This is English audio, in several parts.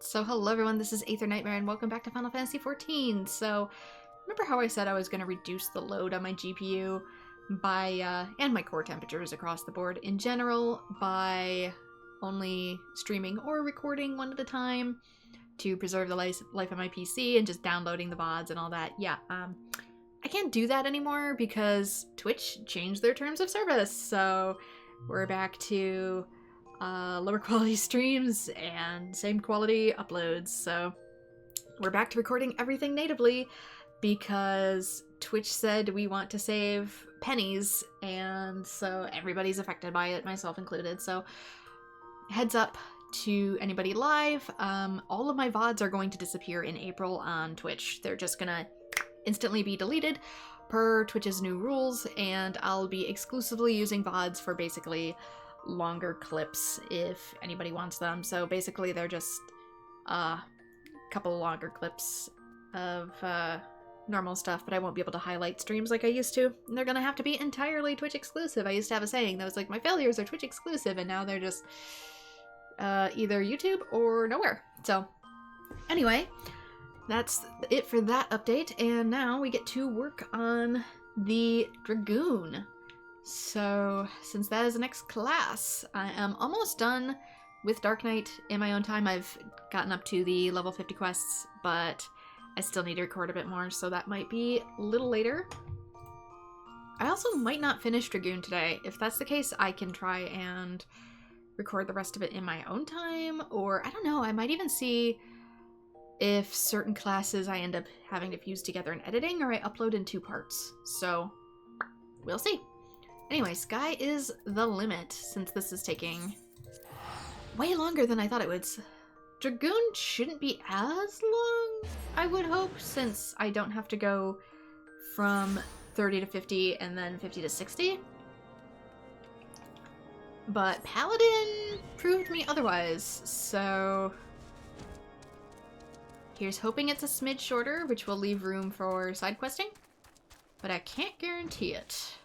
So hello everyone, this is AetherNightmare and welcome back to Final Fantasy XIV. So, remember how I said I was going to reduce the load on my GPU by, and my core temperatures across the board in general by only streaming or recording one at a time to preserve the life of my PC and just downloading the VODs and all that? Yeah, I can't do that anymore because Twitch changed their terms of service, so we're back to lower quality streams and same quality uploads. So we're back to recording everything natively because Twitch said we want to save pennies, and so everybody's affected by it, myself included. So heads up to anybody live, all of my VODs are going to disappear in April on Twitch. They're just gonna instantly be deleted per Twitch's new rules, and I'll be exclusively using VODs for basically longer clips if anybody wants them. So basically they're just a couple longer clips of normal stuff, but I won't be able to highlight streams like I used to. And they're gonna have to be entirely Twitch exclusive. I used to have a saying that was like, my failures are Twitch exclusive, and now they're just either YouTube or nowhere. So anyway, that's it for that update, and now we get to work on the Dragoon. So, since that is the next class, I am almost done with Dark Knight in my own time. I've gotten up to the level 50 quests, but I still need to record a bit more, so that might be a little later. I also might not finish Dragoon today. If that's the case, I can try and record the rest of it in my own time, or I don't know, I might even see if certain classes I end up having to fuse together in editing, or I upload in 2 parts. So, we'll see. Anyway, sky is the limit, since this is taking way longer than I thought it would. Dragoon shouldn't be as long, I would hope, since I don't have to go from 30 to 50 and then 50 to 60. But Paladin proved me otherwise, so here's hoping it's a smidge shorter, which will leave room for side questing, but I can't guarantee it.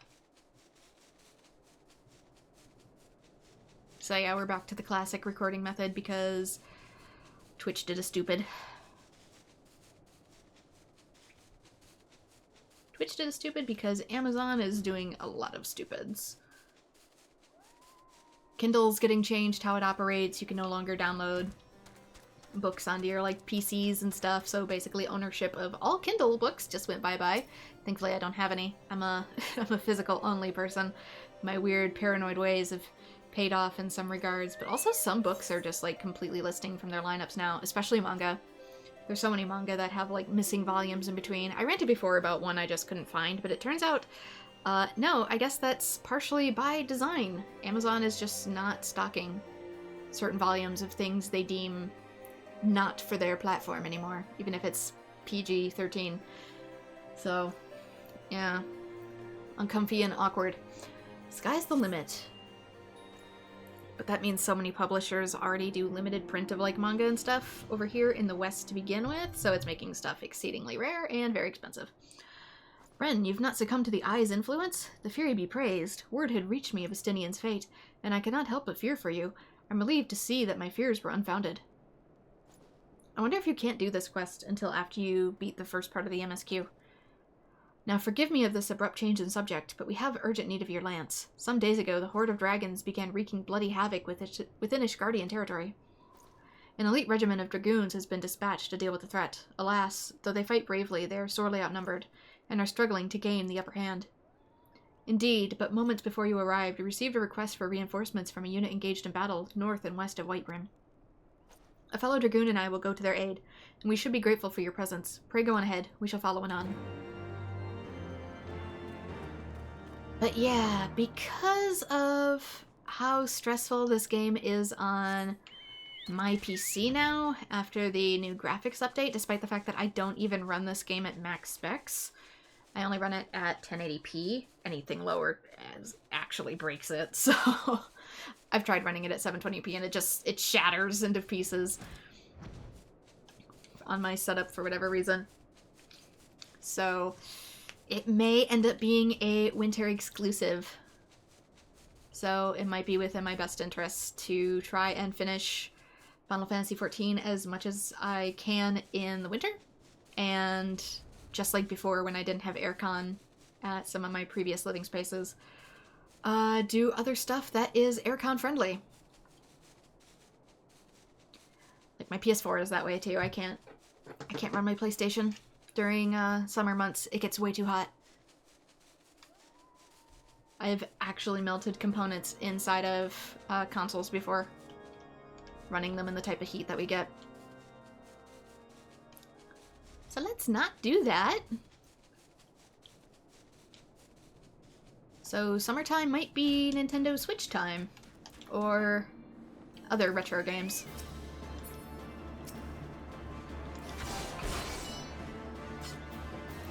So yeah, we're back to the classic recording method because Twitch did a stupid. Twitch did a stupid because Amazon is doing a lot of stupids. Kindle's getting changed how it operates. You can no longer download books onto your PCs and stuff, so basically ownership of all Kindle books just went bye-bye. Thankfully I don't have any. I'm a physical only person. My weird paranoid ways have paid off in some regards, but also some books are just completely listing from their lineups now, especially manga. There's so many manga that have missing volumes in between. I ranted before about one I just couldn't find, but it turns out no, I guess that's partially by design. Amazon is just not stocking certain volumes of things they deem not for their platform anymore, even if it's PG-13. So, yeah. Uncomfy and awkward. Sky's the limit. But that means so many publishers already do limited print of manga and stuff over here in the West to begin with, so it's making stuff exceedingly rare and very expensive. Ren, you've not succumbed to the Eye's influence? The Fury be praised. Word had reached me of Estinian's fate, and I cannot help but fear for you. I'm relieved to see that my fears were unfounded. I wonder if you can't do this quest until after you beat the first part of the MSQ. Now forgive me of this abrupt change in subject, but we have urgent need of your lance. Some days ago, the horde of dragons began wreaking bloody havoc within Ishgardian territory. An elite regiment of dragoons has been dispatched to deal with the threat. Alas, though they fight bravely, they are sorely outnumbered, and are struggling to gain the upper hand. Indeed, but moments before you arrived, we received a request for reinforcements from a unit engaged in battle north and west of Whitebrim. A fellow dragoon and I will go to their aid, and we should be grateful for your presence. Pray go on ahead. We shall follow anon. But yeah, because of how stressful this game is on my PC now, after the new graphics update, despite the fact that I don't even run this game at max specs, I only run it at 1080p. Anything lower actually breaks it, so I've tried running it at 720p and it shatters into pieces on my setup for whatever reason. So it may end up being a winter exclusive. So it might be within my best interest to try and finish Final Fantasy XIV as much as I can in the winter. And just like before when I didn't have aircon at some of my previous living spaces, do other stuff that is aircon friendly. Like my PS4 is that way too. I can't run my PlayStation during summer months. It gets way too hot. I've actually melted components inside of consoles before, running them in the type of heat that we get. So let's not do that. So summertime might be Nintendo Switch time, or other retro games.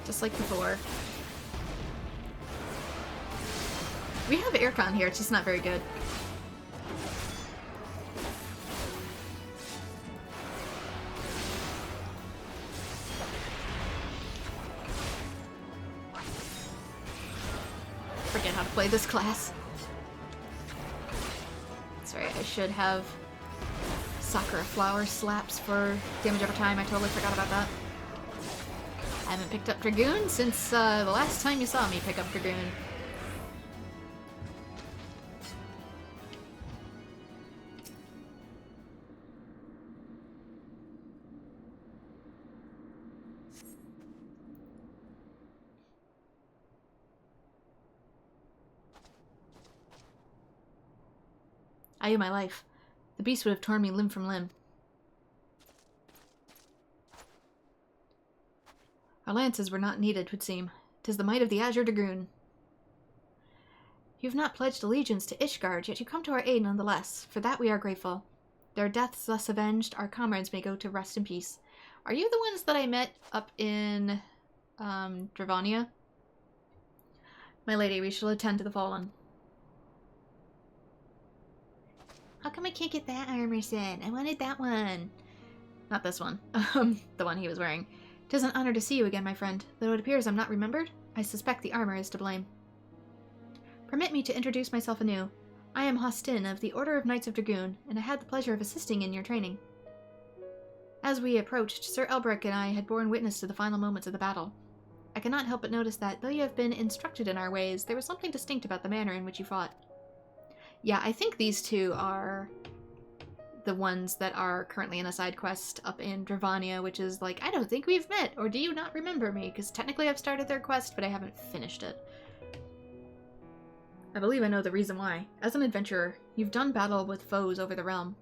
Just like before. We have aircon here, it's just not very good. Forget how to play this class. Sorry, I should have Sakura flower slaps for damage over time. I totally forgot about that. I haven't picked up Dragoon since the last time you saw me pick up Dragoon. I owe my life. The beast would have torn me limb from limb. Our lances were not needed, 'twould seem. 'Tis the might of the Azure Dragoon. You have not pledged allegiance to Ishgard, yet you come to our aid nonetheless. For that we are grateful. Their deaths thus avenged, our comrades may go to rest in peace. Are you the ones that I met up in, Dravania? My lady, we shall attend to the fallen. How come I can't get that armor set? I wanted that one. Not this one. The one he was wearing. 'Tis an honor to see you again, my friend. Though it appears I'm not remembered, I suspect the armor is to blame. Permit me to introduce myself anew. I am Hostin of the Order of Knights of Dragoon, and I had the pleasure of assisting in your training. As we approached, Sir Elbrick and I had borne witness to the final moments of the battle. I cannot help but notice that, though you have been instructed in our ways, there was something distinct about the manner in which you fought. Yeah, I think these two are the ones that are currently in a side quest up in Dravania, which is like, I don't think we've met, or do you not remember me? Because technically I've started their quest, but I haven't finished it. I believe I know the reason why. As an adventurer, you've done battle with foes over the realm.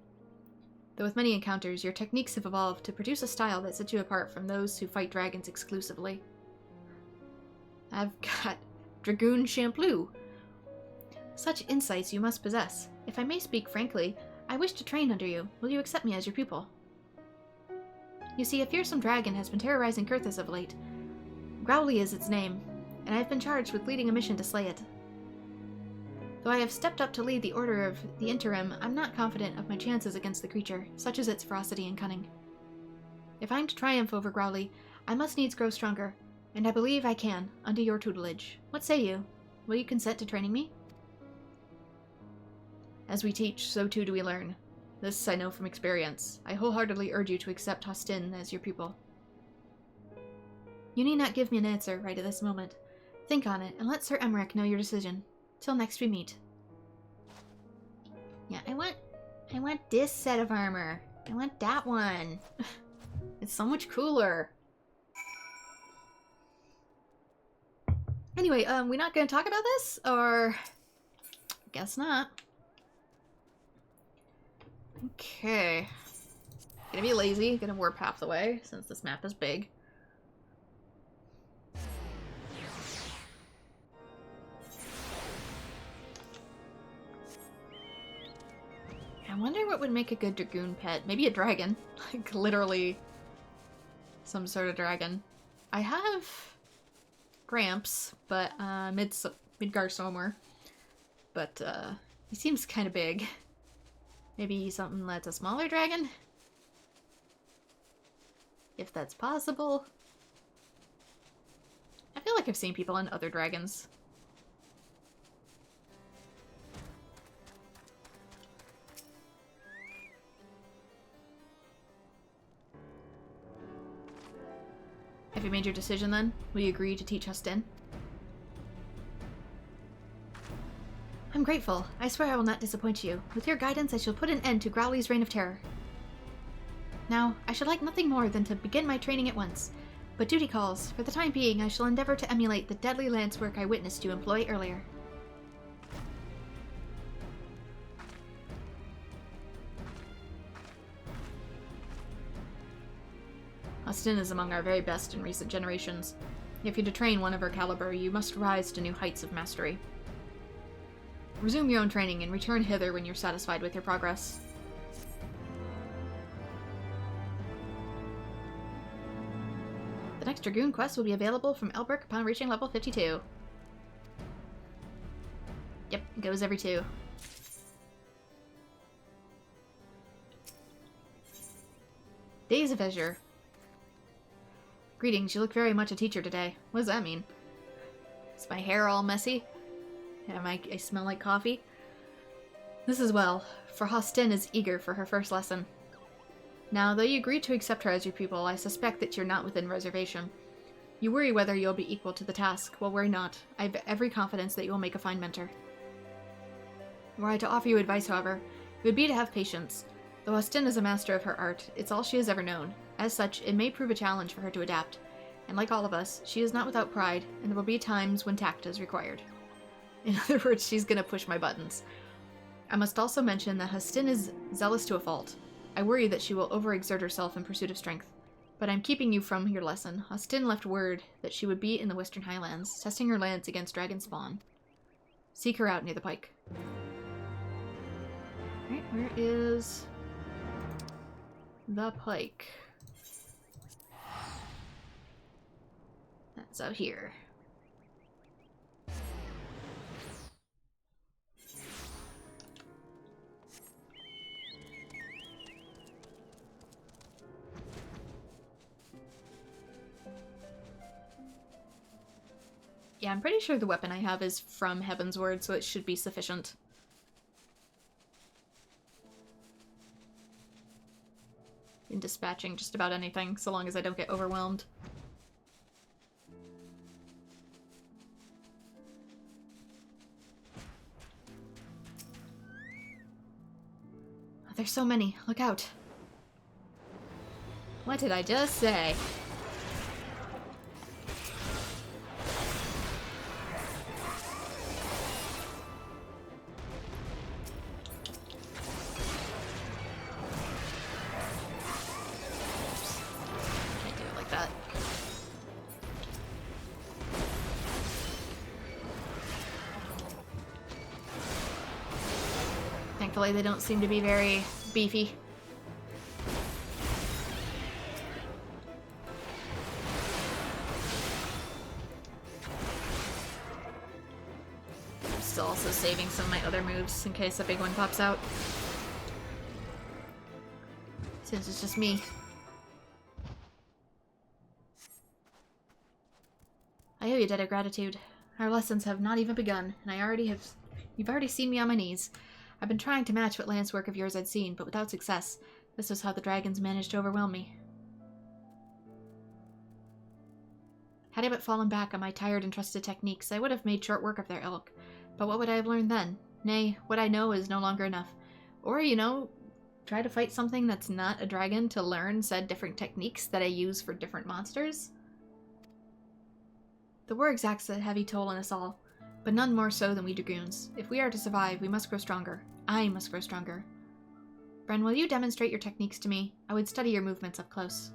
Though with many encounters, your techniques have evolved to produce a style that sets you apart from those who fight dragons exclusively. I've got Dragoon Champloo. Such insights you must possess. If I may speak frankly, I wish to train under you. Will you accept me as your pupil? You see, a fearsome dragon has been terrorizing Kurthus of late. Growly is its name, and I have been charged with leading a mission to slay it. Though I have stepped up to lead the Order of the Interim, I'm not confident of my chances against the creature, such is its ferocity and cunning. If I'm to triumph over Growly, I must needs grow stronger, and I believe I can, under your tutelage. What say you? Will you consent to training me? As we teach, so too do we learn. This I know from experience. I wholeheartedly urge you to accept Hostin as your pupil. You need not give me an answer right at this moment. Think on it, and let Sir Emmerich know your decision. Till next we meet. Yeah, I want this set of armor. I want that one. It's so much cooler. Anyway, we not gonna talk about this? Or... guess not. Okay. Gonna be lazy, gonna warp half the way, since this map is big. I wonder what would make a good Dragoon pet. Maybe a dragon. Like, literally some sort of dragon. I have Gramps, but, Midgar Somewhere. But, he seems kind of big. Maybe something that's a smaller dragon? If that's possible. I feel like I've seen people on other dragons. Have you made your decision then? Will you agree to teach Hustin? I'm grateful. I swear I will not disappoint you. With your guidance, I shall put an end to Growly's reign of terror. Now, I should like nothing more than to begin my training at once. But duty calls. For the time being, I shall endeavor to emulate the deadly lance work I witnessed you employ earlier. Hustin is among our very best in recent generations. If you're to train one of her caliber, you must rise to new heights of mastery. Resume your own training and return hither when you're satisfied with your progress. The next Dragoon quest will be available from Elbrick upon reaching level 52. Yep, it goes every 2. Days of Azure. Greetings, you look very much a teacher today. What does that mean? Is my hair all messy? I smell like coffee? This is well, for Hustin is eager for her first lesson. Now, though you agreed to accept her as your pupil, I suspect that you're not within reservation. You worry whether you'll be equal to the task. Well, worry not. I have every confidence that you will make a fine mentor. Were I to offer you advice, however, it would be to have patience. Though Hustin is a master of her art, it's all she has ever known. As such, it may prove a challenge for her to adapt. And like all of us, she is not without pride, and there will be times when tact is required. In other words, she's gonna push my buttons. I must also mention that Hustin is zealous to a fault. I worry that she will overexert herself in pursuit of strength. But I'm keeping you from your lesson. Hustin left word that she would be in the Western Highlands, testing her lance against dragon spawn. Seek her out near the pike. Alright, where is the pike? That's out here. Yeah, I'm pretty sure the weapon I have is from Heavensward, so it should be sufficient. In dispatching just about anything, so long as I don't get overwhelmed. Oh, there's so many. Look out. What did I just say? Thankfully, they don't seem to be very beefy. I'm still also saving some of my other moves in case a big one pops out. Since it's just me. I owe you a debt of gratitude. Our lessons have not even begun, and you've already seen me on my knees. I've been trying to match what lance work of yours I'd seen, but without success. This was how the dragons managed to overwhelm me. Had I but fallen back on my tired and trusted techniques, I would have made short work of their ilk. But what would I have learned then? Nay, what I know is no longer enough. Or, you know, try to fight something that's not a dragon to learn said different techniques that I use for different monsters? The war exacts a heavy toll on us all. But none more so than we Dragoons. If we are to survive, we must grow stronger. I must grow stronger. Bren, will you demonstrate your techniques to me? I would study your movements up close.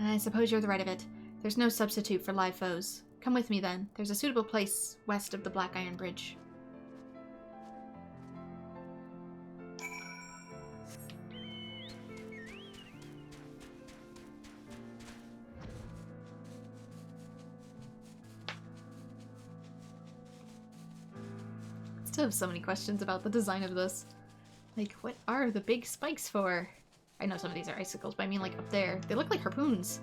I suppose you're the right of it. There's no substitute for live foes. Come with me then. There's a suitable place west of the Black Iron Bridge. I have so many questions about the design of this. Like, what are the big spikes for? I know some of these are icicles, but I mean like up there. They look like harpoons.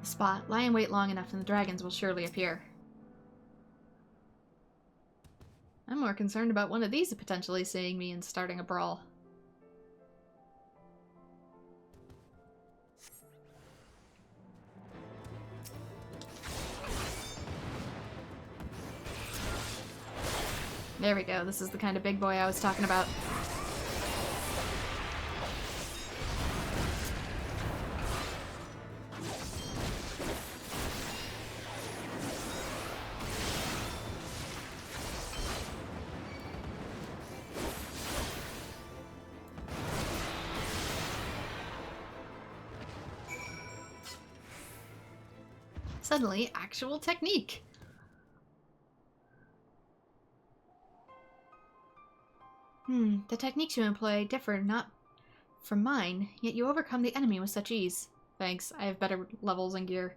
spot. Lie in wait long enough and the dragons will surely appear. I'm more concerned about one of these potentially seeing me and starting a brawl. There we go. This is the kind of big boy I was talking about. Suddenly, actual technique. The techniques you employ differ not from mine, yet you overcome the enemy with such ease. Thanks, I have better levels and gear.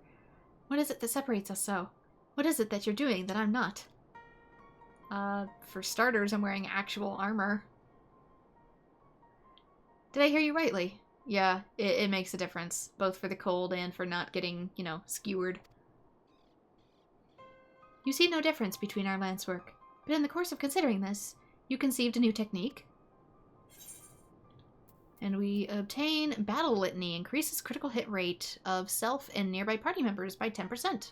What is it that separates us so? What is it that you're doing that I'm not? For starters, I'm wearing actual armor. Did I hear you rightly? Yeah, it makes a difference, both for the cold and for not getting, you know, skewered. You see no difference between our lance work, but in the course of considering this, you conceived a new technique. And we obtain Battle Litany, increases critical hit rate of self and nearby party members by 10%.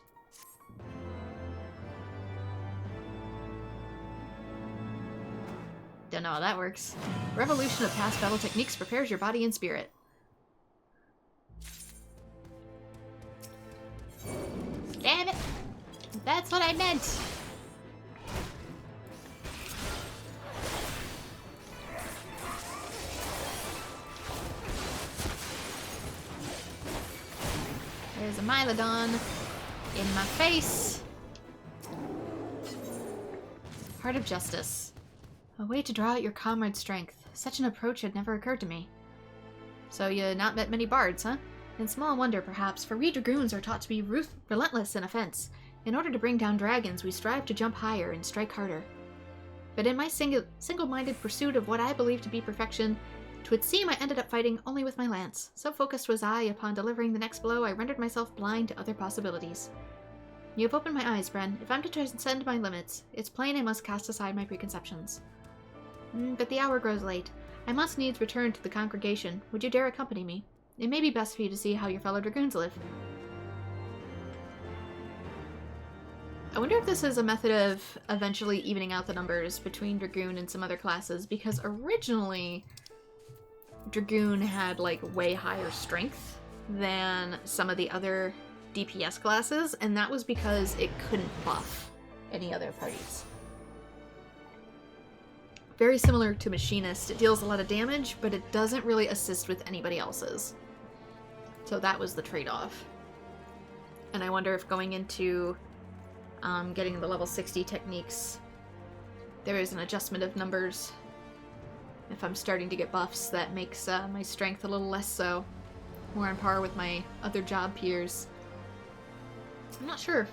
Don't know how that works. Revolution of past battle techniques prepares your body and spirit. Damn it! That's what I meant! There's a Mylodon in my face. Heart of Justice. A way to draw out your comrade's strength. Such an approach had never occurred to me. So you not met many bards, huh? And small wonder, perhaps, for we Dragoons are taught to be relentless in offense. In order to bring down dragons, we strive to jump higher and strike harder. But in my single-minded pursuit of what I believe to be perfection, 'twould seem I ended up fighting only with my lance. So focused was I upon delivering the next blow, I rendered myself blind to other possibilities. You have opened my eyes, Bren. If I'm to transcend my limits, it's plain I must cast aside my preconceptions. But the hour grows late. I must needs return to the congregation. Would you dare accompany me? It may be best for you to see how your fellow Dragoons live. I wonder if this is a method of eventually evening out the numbers between Dragoon and some other classes, because originally Dragoon had like way higher strength than some of the other DPS classes, and that was because it couldn't buff any other parties. Very similar to Machinist, it deals a lot of damage, but it doesn't really assist with anybody else's. So that was the trade-off. And I wonder if going into getting the level 60 techniques, there is an adjustment of numbers. If I'm starting to get buffs, that makes my strength a little less so. More on par with my other job peers. I'm not sure.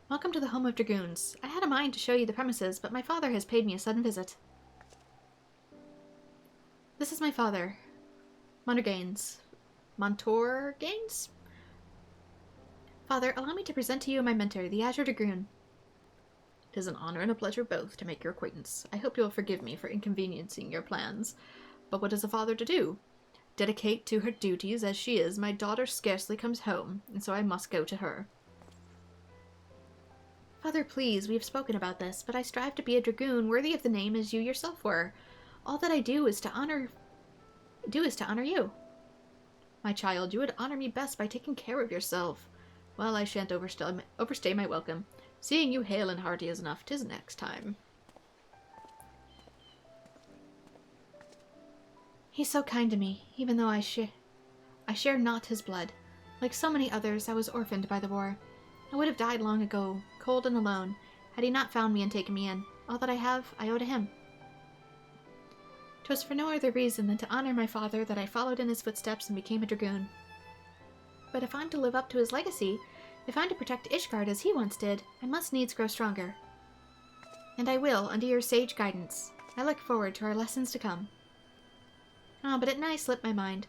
Welcome to the home of Dragoons. I had a mind to show you the premises, but my father has paid me a sudden visit. This is my father, Montor Gaines? Father, allow me to present to you my mentor, the Azure Dragoon. It is an honor and a pleasure both to make your acquaintance. I hope you will forgive me for inconveniencing your plans. But what is a father to do? Dedicate to her duties as she is. My daughter scarcely comes home, and so I must go to her. Father, please, we have spoken about this, but I strive to be a Dragoon worthy of the name as you yourself were. All that I do is to honor you. My child, you would honor me best by taking care of yourself. Well, I shan't overstay my welcome. Seeing you hale and hearty is enough. 'Tis next time. He's so kind to me, even though I share not his blood. Like so many others, I was orphaned by the war. I would have died long ago, cold and alone, had he not found me and taken me in. All that I have, I owe to him. 'Twas for no other reason than to honor my father that I followed in his footsteps and became a Dragoon. But if I'm to live up to his legacy, if I'm to protect Ishgard as he once did, I must needs grow stronger. And I will, under your sage guidance. I look forward to our lessons to come. Ah, but it nigh slipped my mind.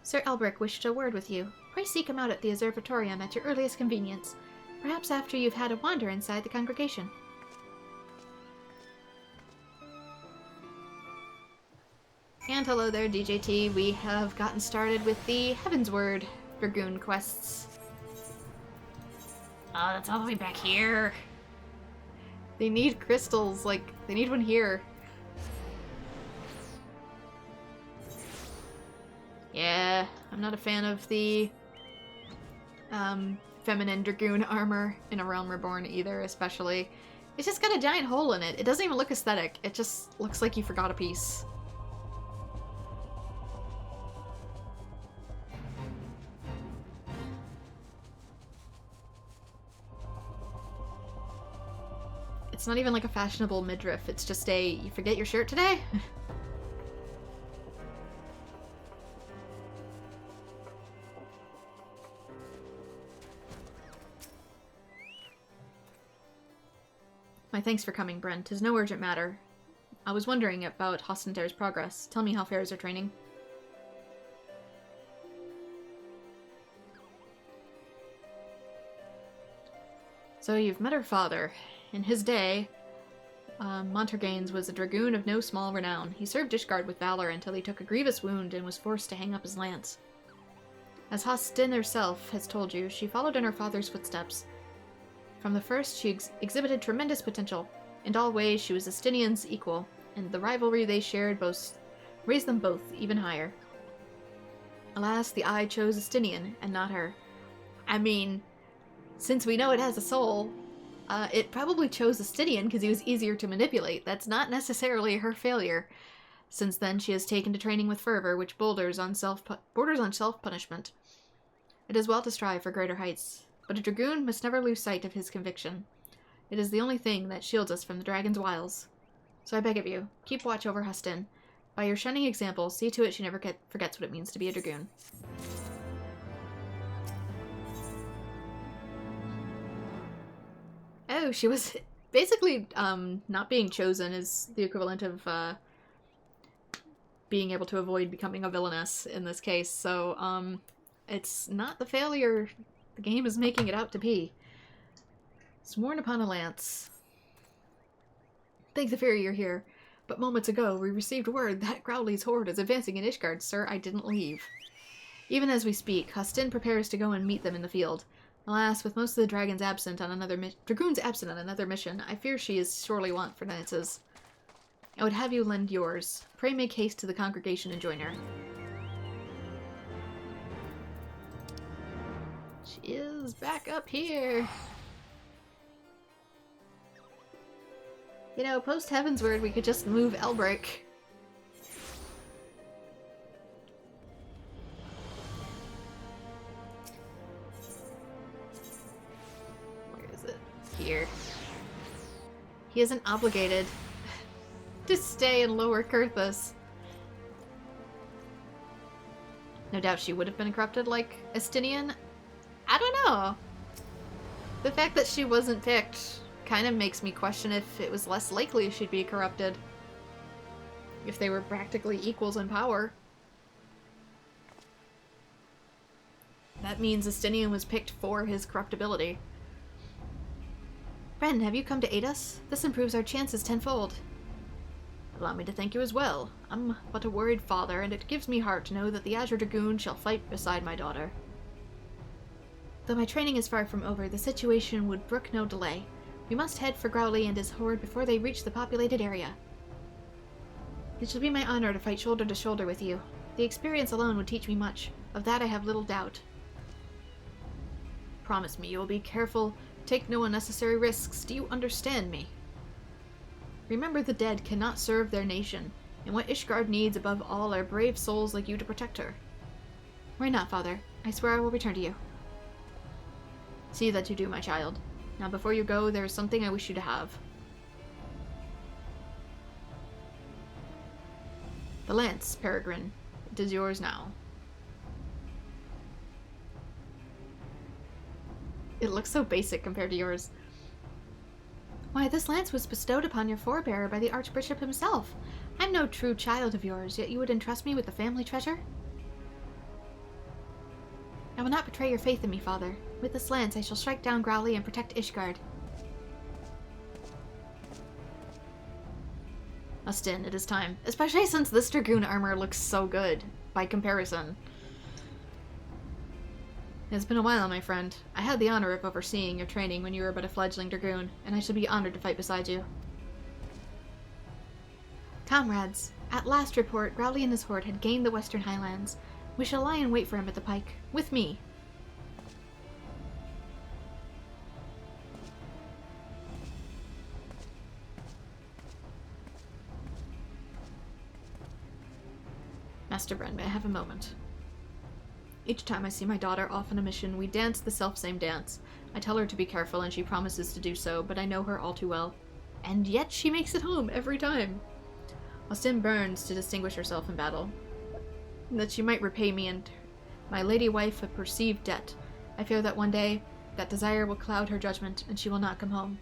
Sir Elbrick wished a word with you. Pray seek him out at the observatorium at your earliest convenience. Perhaps after you've had a wander inside the congregation. And hello there, DJT. We have gotten started with the Heavensward Dragoon quests. Oh, that's all the way back here. They need crystals, like, they need one here. Yeah, I'm not a fan of the feminine Dragoon armor in A Realm Reborn either, especially. It's just got a giant hole in it. It doesn't even look aesthetic. It just looks like you forgot a piece. It's not even like a fashionable midriff. It's just a, you forget your shirt today? My thanks for coming, Brent. 'Tis no urgent matter. I was wondering about Hostendair's progress. Tell me how fares are training. So you've met her father. In his day, Montergains was a dragoon of no small renown. He served Ishgard with valor until he took a grievous wound and was forced to hang up his lance. As Hostin herself has told you, she followed in her father's footsteps. From the first, she exhibited tremendous potential. In all ways, she was Estinian's equal, and the rivalry they shared raised them both even higher. Alas, the eye chose Estinian, and not her. I mean, since we know it has a soul, it probably chose Estinian because he was easier to manipulate. That's not necessarily her failure. Since then, she has taken to training with fervor, which borders on self-punishment. It is well to strive for greater heights, but a dragoon must never lose sight of his conviction. It is the only thing that shields us from the dragon's wiles. So I beg of you, keep watch over Hustin. By your shining example, see to it she never forgets what it means to be a dragoon. Oh, she was basically, not being chosen is the equivalent of, being able to avoid becoming a villainess in this case, so, it's not the failure the game is making it out to be. Sworn upon a lance. Thank the fairy you're here, but moments ago we received word that Growly's horde is advancing in Ishgard. Sir, I didn't leave. Even as we speak, Hustin prepares to go and meet them in the field. Alas, with most of the dragoons absent on dragoons absent on another mission, I fear she is sorely want for lances. I would have you lend yours. Pray make haste to the congregation and join her. She is back up here. You know, post Heavensward, we could just move Elbrick. Where is it? Here. He isn't obligated to stay in Lower Kurthus. No doubt she would have been corrupted like Estinian. I don't know. The fact that she wasn't picked kind of makes me question if it was less likely she'd be corrupted. If they were practically equals in power. That means Estinian was picked for his corruptibility. Friend, have you come to aid us? This improves our chances tenfold. Allow me to thank you as well. I'm but a worried father, and it gives me heart to know that the Azure Dragoon shall fight beside my daughter. Though my training is far from over, the situation would brook no delay. We must head for Growly and his horde before they reach the populated area. It shall be my honor to fight shoulder to shoulder with you. The experience alone would teach me much. Of that I have little doubt. Promise me you will be careful, take no unnecessary risks. Do you understand me? Remember the dead cannot serve their nation, and what Ishgard needs above all are brave souls like you to protect her. Worry not, father. I swear I will return to you. See that you do, my child. Now before you go, there is something I wish you to have. The lance, Peregrine. It is yours now. It looks so basic compared to yours. Why, this lance was bestowed upon your forebearer by the Archbishop himself. I'm no true child of yours, yet you would entrust me with the family treasure? I will not betray your faith in me, father. With this lance, I shall strike down Growly and protect Ishgard. Austin, it is time. Especially since this Dragoon armor looks so good, by comparison. It has been a while, my friend. I had the honor of overseeing your training when you were but a fledgling Dragoon, and I shall be honored to fight beside you. Comrades, at last report, Growly and his horde had gained the Western Highlands. We shall lie in wait for him at the pike. With me. Master Bren, may I have a moment? Each time I see my daughter off on a mission, we dance the selfsame dance. I tell her to be careful and she promises to do so, but I know her all too well. And yet she makes it home every time. Austin burns to distinguish herself in battle. That she might repay me and my lady wife a perceived debt. I fear that one day that desire will cloud her judgment and she will not come home.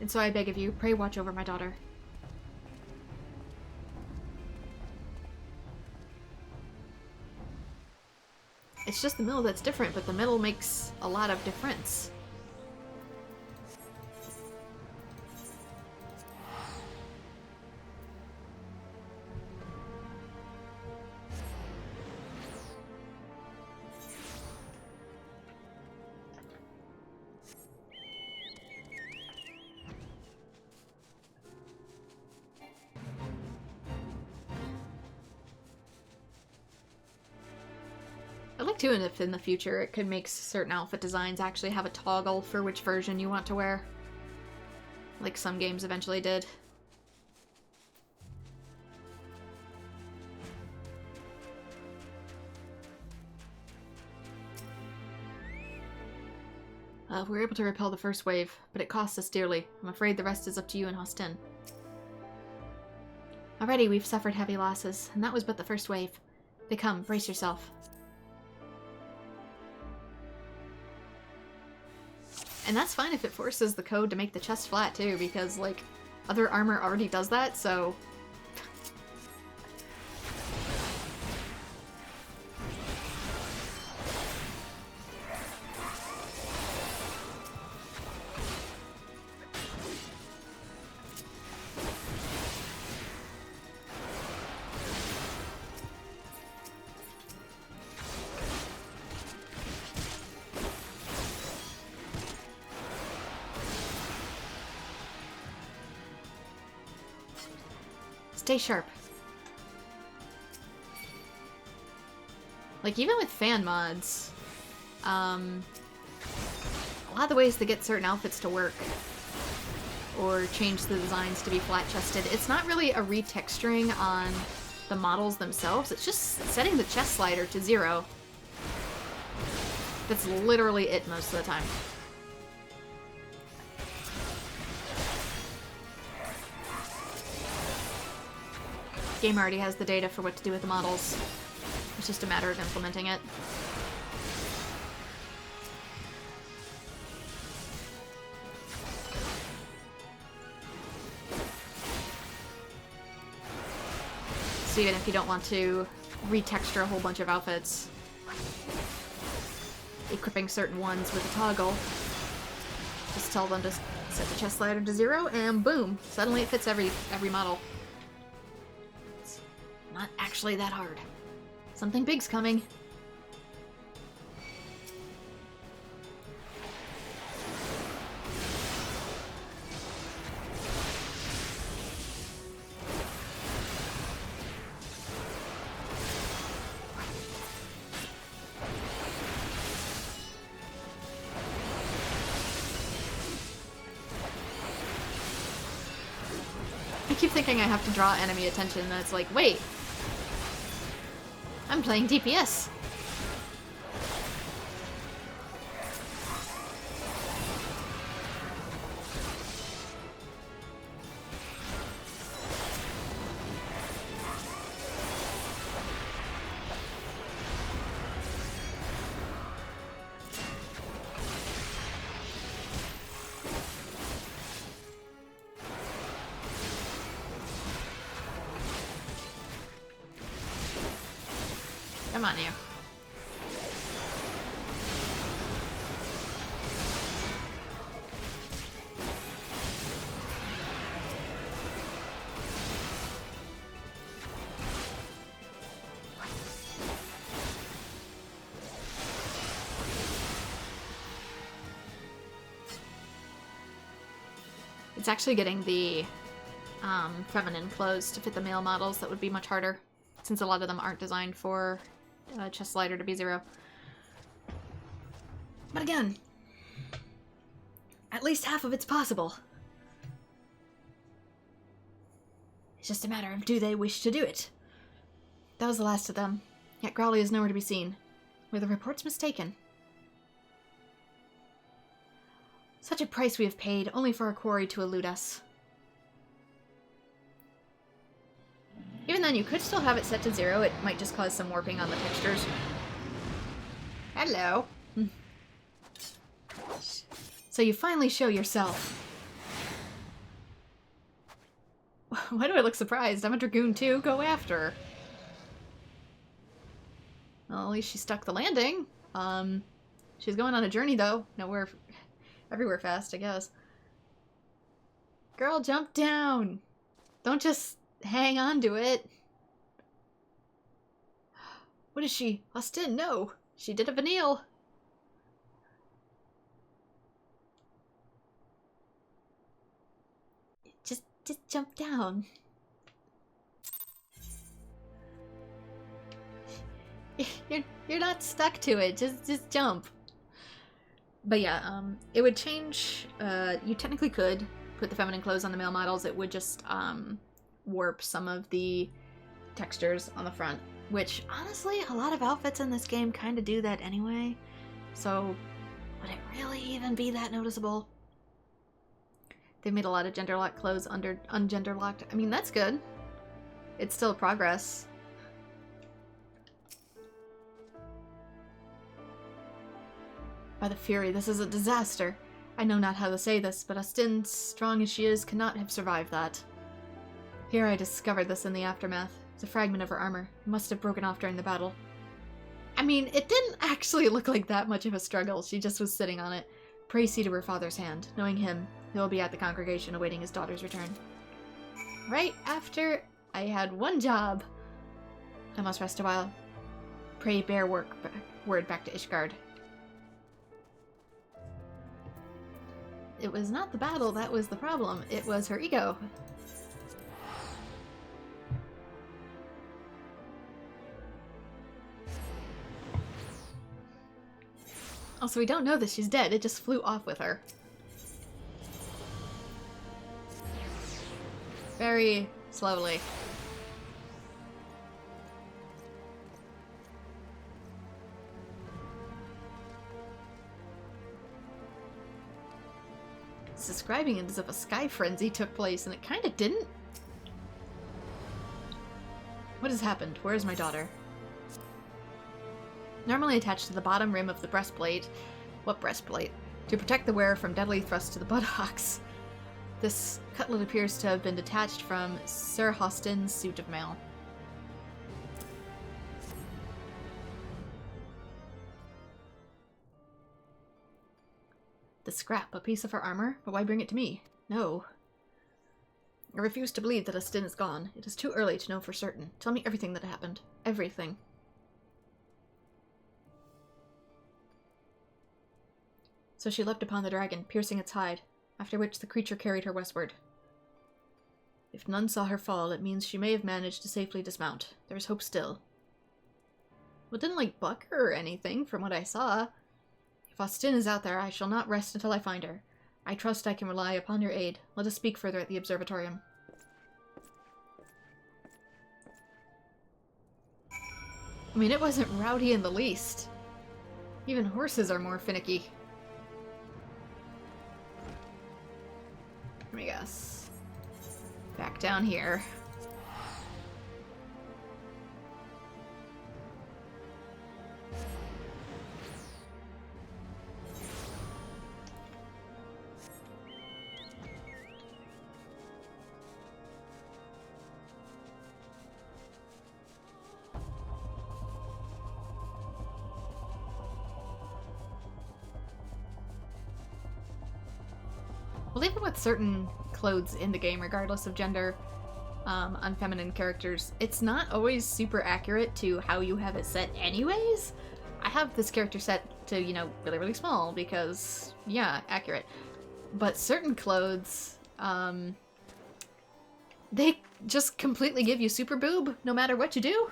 And so I beg of you, pray watch over my daughter. It's just the middle that's different, but the middle makes a lot of difference. I'd like to, and if in the future it could make certain outfit designs actually have a toggle for which version you want to wear. Like some games eventually did. We were able to repel the first wave, but it cost us dearly. I'm afraid the rest is up to you and Hostin. Already we've suffered heavy losses, and that was but the first wave. They come, brace yourself. And that's fine if it forces the code to make the chest flat too, because like other armor already does that, so stay sharp. Like, even with fan mods, a lot of the ways to get certain outfits to work or change the designs to be flat-chested, it's not really a retexturing on the models themselves, it's just setting the chest slider to 0. That's literally it most of the time. Game already has the data for what to do with the models. It's just a matter of implementing it. So even if you don't want to retexture a whole bunch of outfits, equipping certain ones with a toggle, just tell them to set the chest slider to 0 and boom, suddenly it fits every model. Not actually that hard. Something big's coming. I keep thinking I have to draw enemy attention, and it's like, wait! I'm playing DPS. Come on, you. It's actually getting the feminine clothes to fit the male models that would be much harder, since a lot of them aren't designed for chest slider to be 0. But again, at least half of it's possible. It's just a matter of do they wish to do it. That was the last of them, yet Growly is nowhere to be seen. Were the reports mistaken? Such a price we have paid, only for our quarry to elude us. Even then, you could still have it set to 0. It might just cause some warping on the textures. Hello. So you finally show yourself. Why do I look surprised? I'm a Dragoon too. Go after her. Well, at least she stuck the landing. She's going on a journey though. Nowhere, everywhere fast, I guess. Girl, jump down. Don't just hang on to it. What is she? Austin, no. She did a Vanille. Just jump down. You're not stuck to it. Just jump. But yeah, it would change. You technically could put the feminine clothes on the male models. It would just warp some of the textures on the front, which honestly, a lot of outfits in this game kind of do that anyway. So would it really even be that noticeable? They've made a lot of gender-locked clothes ungender-locked. I mean, that's good. It's still progress. By the Fury, this is a disaster. I know not how to say this, but Austin, strong as she is, cannot have survived that. Here I discovered this in the aftermath. It's a fragment of her armor. It must have broken off during the battle. I mean, it didn't actually look like that much of a struggle. She just was sitting on it. Pray see to her father's hand. Knowing him, he will be at the congregation awaiting his daughter's return. Right after I had one job. I must rest a while. Pray bear word back to Ishgard. It was not the battle that was the problem. It was her ego. Also, we don't know that she's dead. It just flew off with her. Very slowly. It's describing it as if a sky frenzy took place, and it kind of didn't. What has happened? Where is my daughter? Normally attached to the bottom rim of the breastplate. What breastplate? To protect the wearer from deadly thrusts to the buttocks. This cutlet appears to have been detached from Sir Hostin's suit of mail. The scrap, a piece of her armor? But why bring it to me? No. I refuse to believe that Austin is gone. It is too early to know for certain. Tell me everything that happened. Everything. So she leapt upon the dragon, piercing its hide, after which the creature carried her westward. If none saw her fall, it means she may have managed to safely dismount. There is hope still. Well, it didn't, like, buck her or anything, from what I saw. If Austin is out there, I shall not rest until I find her. I trust I can rely upon your aid. Let us speak further at the observatorium. I mean, it wasn't rowdy in the least. Even horses are more finicky. Let me guess. Back down here. Well, even with certain clothes in the game, regardless of gender, on feminine characters, it's not always super accurate to how you have it set anyways. I have this character set to, you know, really, really small because, yeah, accurate. But certain clothes, they just completely give you super boob no matter what you do.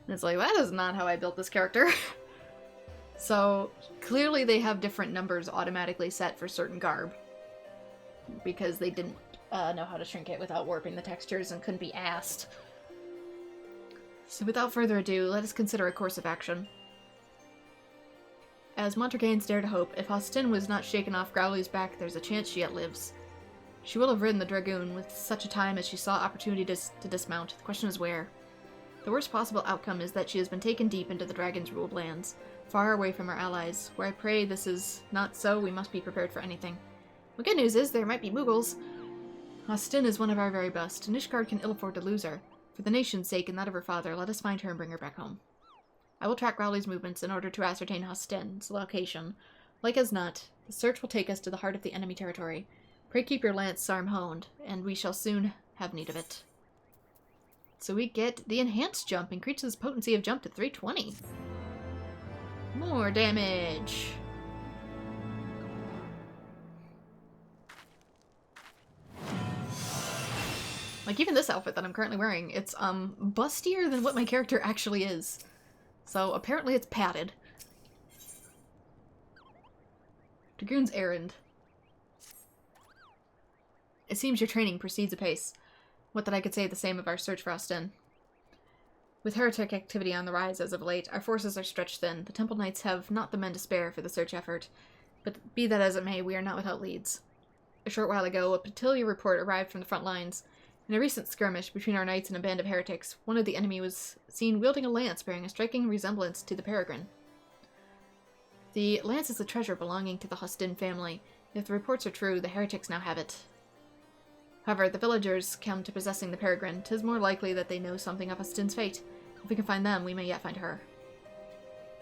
And it's like, that is not how I built this character. So, clearly they have different numbers automatically set for certain garb. Because they didn't know how to shrink it without warping the textures and couldn't be asked. So without further ado, let us consider a course of action. As Montergains dare to hope, if Austin was not shaken off Growly's back, there's a chance she yet lives. She will have ridden the Dragoon with such a time as she saw opportunity to dismount. The question is where. The worst possible outcome is that she has been taken deep into the Dragon's ruled lands, far away from her allies. Where I pray this is not so, we must be prepared for anything. The good news is there might be Moogles. Austin is one of our very best. Nishgard can ill afford to lose her. For the nation's sake and that of her father, let us find her and bring her back home. I will track Growly's movements in order to ascertain Austin's location. Like as not, the search will take us to the heart of the enemy territory. Pray keep your lance arm honed, and we shall soon have need of it. So we get the enhanced jump, increases potency of jump to 320. More damage. Like, even this outfit that I'm currently wearing, it's, bustier than what my character actually is. So, apparently it's padded. Dragoon's errand. It seems your training proceeds apace. What that I could say the same of our search for Austin. With heretic activity on the rise as of late, our forces are stretched thin. The Temple Knights have not the men to spare for the search effort. But be that as it may, we are not without leads. A short while ago, a Petilia report arrived from the front lines. In a recent skirmish between our knights and a band of heretics, one of the enemy was seen wielding a lance bearing a striking resemblance to the peregrine. The lance is a treasure belonging to the Austin family. If the reports are true, the heretics now have it. However, the villagers come to possessing the peregrine. 'Tis more likely that they know something of Austin's fate. If we can find them, we may yet find her.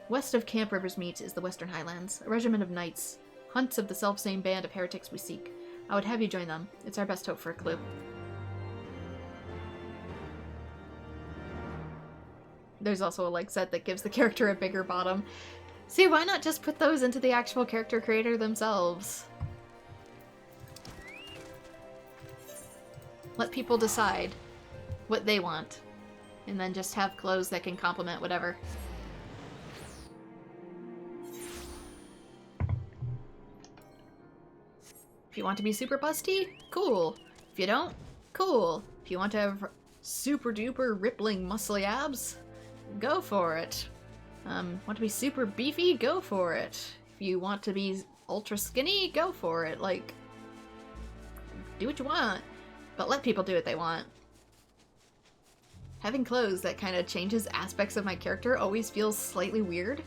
West of Camp River's Meet is the Western Highlands, a regiment of knights, hunts of the selfsame band of heretics we seek. I would have you join them. It's our best hope for a clue. There's also a leg set that gives the character a bigger bottom. See, why not just put those into the actual character creator themselves? Let people decide what they want, and then just have clothes that can complement whatever. If you want to be super busty, cool. If you don't, cool. If you want to have super duper rippling muscly abs, go for it. Want to be super beefy? Go for it. If you want to be ultra skinny, go for it. Like, do what you want, but let people do what they want. Having clothes that kind of changes aspects of my character always feels slightly weird.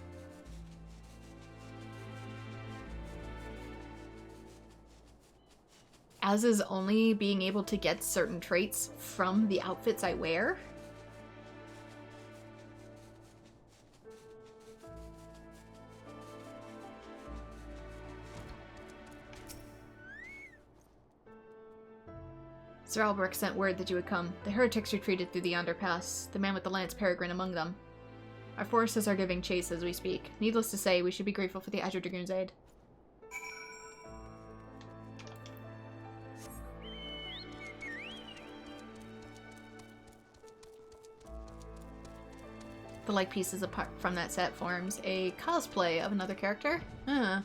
As is only being able to get certain traits from the outfits I wear. Sir Albrecht sent word that you would come. The heretics retreated through the yonder pass, the man with the lance peregrine among them. Our forces are giving chase as we speak. Needless to say, we should be grateful for the Azure Dragoon's aid. The like pieces apart from that set forms a cosplay of another character. Huh.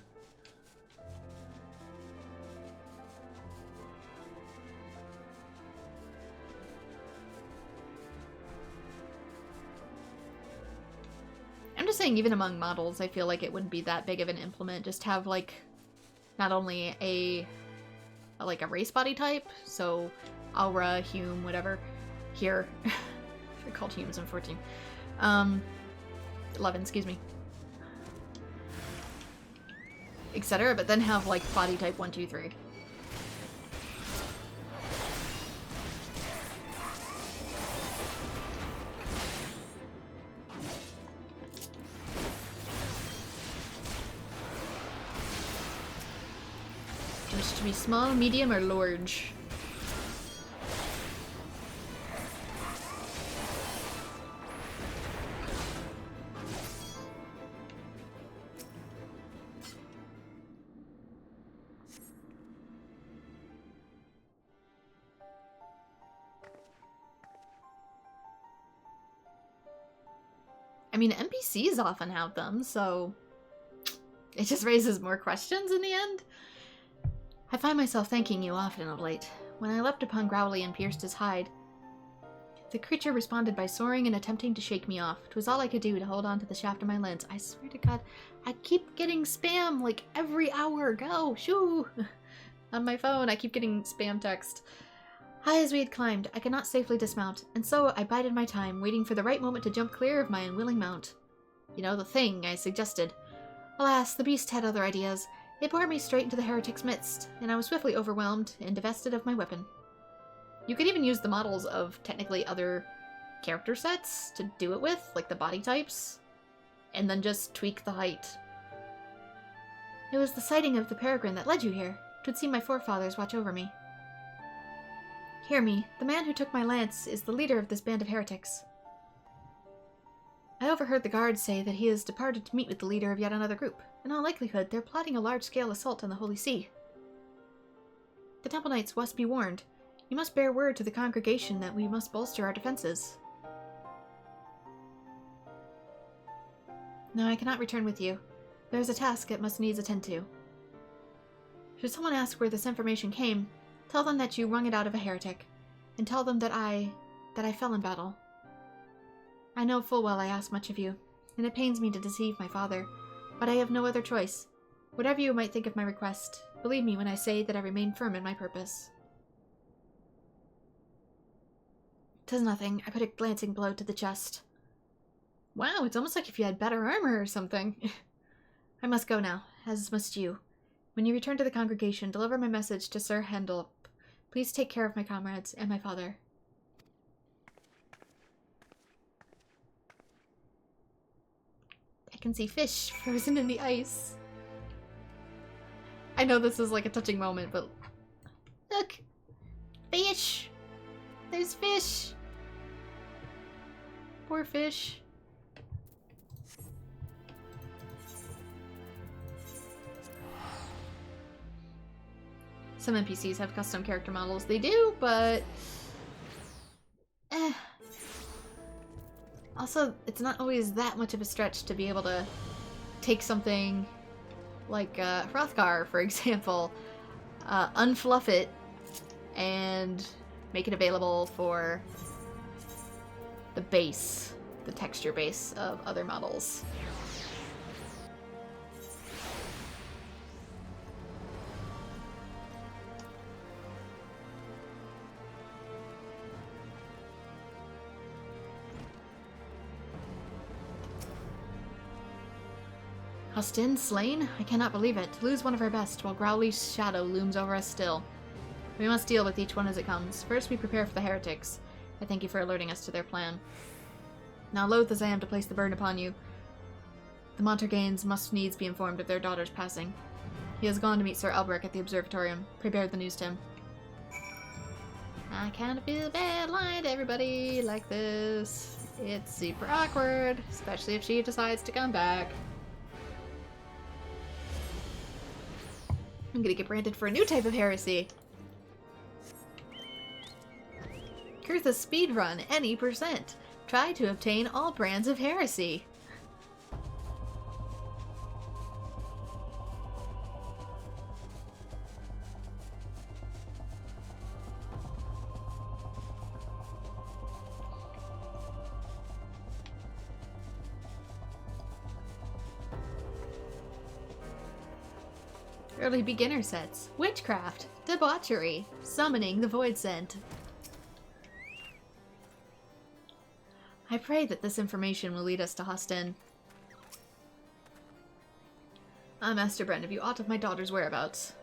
I'm just saying, even among models, I feel like it wouldn't be that big of an implement. Just have, like, not only a race body type, so Aura, Hume, whatever, here. They're called Humes in 14. 11, excuse me. Etc., but then have, like, body type 1, 2, 3. fish to be small, medium, or large? I mean, NPCs often have them, so it just raises more questions in the end. I find myself thanking you often of late. When I leapt upon Growly and pierced his hide, the creature responded by soaring and attempting to shake me off. 'Twas all I could do to hold on to the shaft of my lens. I swear to God, I keep getting spam like every hour. Go, shoo! On my phone, I keep getting spam text. High as we had climbed, I could not safely dismount, and so I bided my time, waiting for the right moment to jump clear of my unwilling mount. You know, the thing I suggested. Alas, the beast had other ideas. It bore me straight into the heretic's midst, and I was swiftly overwhelmed and divested of my weapon. You could even use the models of technically other character sets to do it with, like the body types, and then just tweak the height. It was the sighting of the peregrine that led you here. 'Twould seem my forefathers watch over me. Hear me, the man who took my lance is the leader of this band of heretics. I overheard the guards say that he has departed to meet with the leader of yet another group. In all likelihood, they're plotting a large-scale assault on the Holy See. The Temple Knights must be warned. You must bear word to the congregation that we must bolster our defenses. No, I cannot return with you. There is a task it must needs attend to. Should someone ask where this information came, tell them that you wrung it out of a heretic, and tell them that I fell in battle. I know full well I ask much of you, and it pains me to deceive my father, but I have no other choice. Whatever you might think of my request, believe me when I say that I remain firm in my purpose. 'Tis nothing. I put a glancing blow to the chest. Wow, it's almost like if you had better armor or something. I must go now, as must you. When you return to the congregation, deliver my message to Sir Hendel. Please take care of my comrades and my father. I can see fish frozen in the ice. I know this is like a touching moment, but look! Fish! There's fish! Poor fish. Some NPCs have custom character models. They do, but... Also, it's not always that much of a stretch to be able to take something like Hrothgar, for example, unfluff it, and make it available for the base, the texture base of other models. Hostin slain? I cannot believe it. To lose one of our best, while Growly's shadow looms over us still. We must deal with each one as it comes. First, we prepare for the heretics. I thank you for alerting us to their plan. Now, loath as I am to place the burden upon you, the Montergains must needs be informed of their daughter's passing. He has gone to meet Sir Albrecht at the observatorium. Prepared the news to him. I kinda feel bad lying to everybody like this. It's super awkward, especially if she decides to come back. I'm gonna get branded for a new type of heresy. Kurtha speedrun any percent. Try to obtain all brands of heresy. Early beginner sets. Witchcraft. Debauchery. Summoning the Void Scent. I pray that this information will lead us to Hostin. Master Brent, have you aught of my daughter's whereabouts?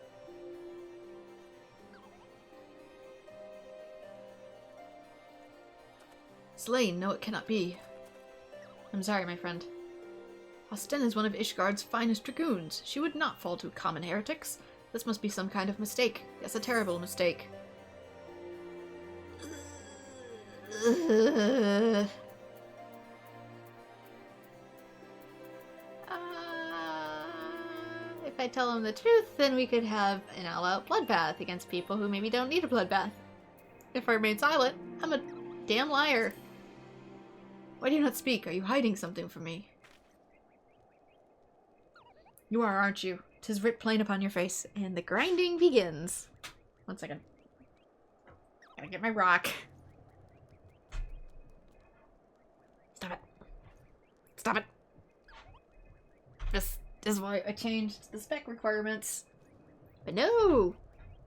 Slain, no it cannot be. I'm sorry, my friend. Hostin is one of Ishgard's finest dragoons. She would not fall to common heretics. This must be some kind of mistake. Yes, a terrible mistake. If I tell him the truth, then we could have an all-out bloodbath against people who maybe don't need a bloodbath. If I remain silent, I'm a damn liar. Why do you not speak? Are you hiding something from me? You are, aren't you? 'Tis writ plain upon your face, and the grinding begins. 1 second. Gotta get my rock. Stop it. Stop it. This is why I changed the spec requirements. But no!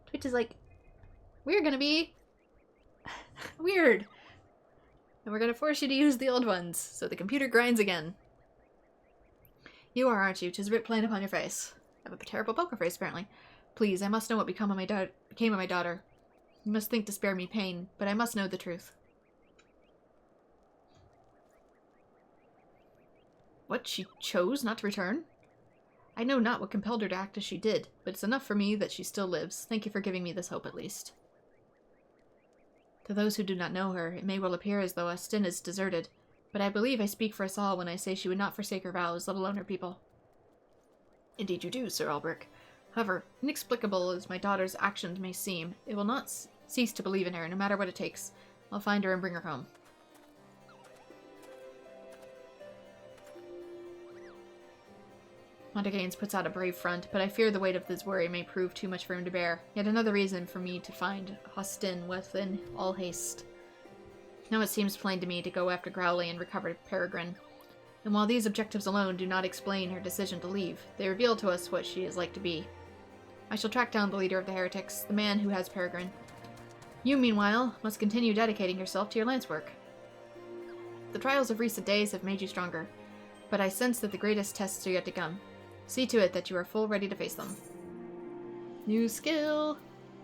Twitch is like, we're gonna be weird. And we're gonna force you to use the old ones, so the computer grinds again. You are, aren't you? 'Tis writ plain upon your face. I have a terrible poker face, apparently. Please, I must know what became of my daughter. You must think to spare me pain, but I must know the truth. What? She chose not to return? I know not what compelled her to act as she did, but it's enough for me that she still lives. Thank you for giving me this hope, at least. To those who do not know her, it may well appear as though Austin is deserted, but I believe I speak for us all when I say she would not forsake her vows, let alone her people. Indeed you do, Sir Albrecht. However, inexplicable as my daughter's actions may seem, it will not cease to believe in her, no matter what it takes. I'll find her and bring her home. Montagaines puts out a brave front, but I fear the weight of this worry may prove too much for him to bear. Yet another reason for me to find Austin within all haste. Now it seems plain to me to go after Growly and recover Peregrine. And while these objectives alone do not explain her decision to leave, they reveal to us what she is like to be. I shall track down the leader of the heretics, the man who has Peregrine. You, meanwhile, must continue dedicating yourself to your lance work. The trials of recent days have made you stronger, but I sense that the greatest tests are yet to come. See to it that you are full ready to face them. New skill!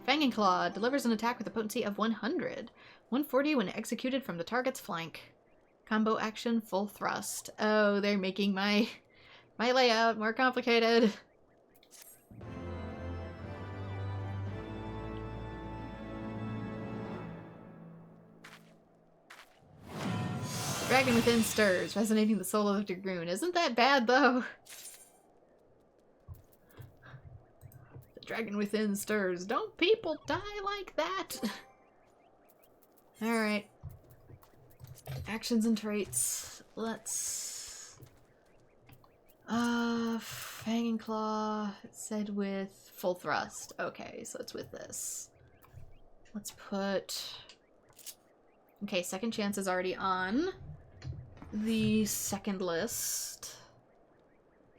Fang and Claw delivers an attack with a potency of 100. 140 when executed from the target's flank. Combo action, full thrust. Oh, they're making my layout more complicated. The Dragon Within stirs, resonating the soul of the Dragoon. Isn't that bad, though? The Dragon Within stirs. Don't people die like that? Alright. Actions and traits. Let's... Fang and Claw. It said with full thrust. Okay, so it's with this. Let's put... Okay, second chance is already on the second list.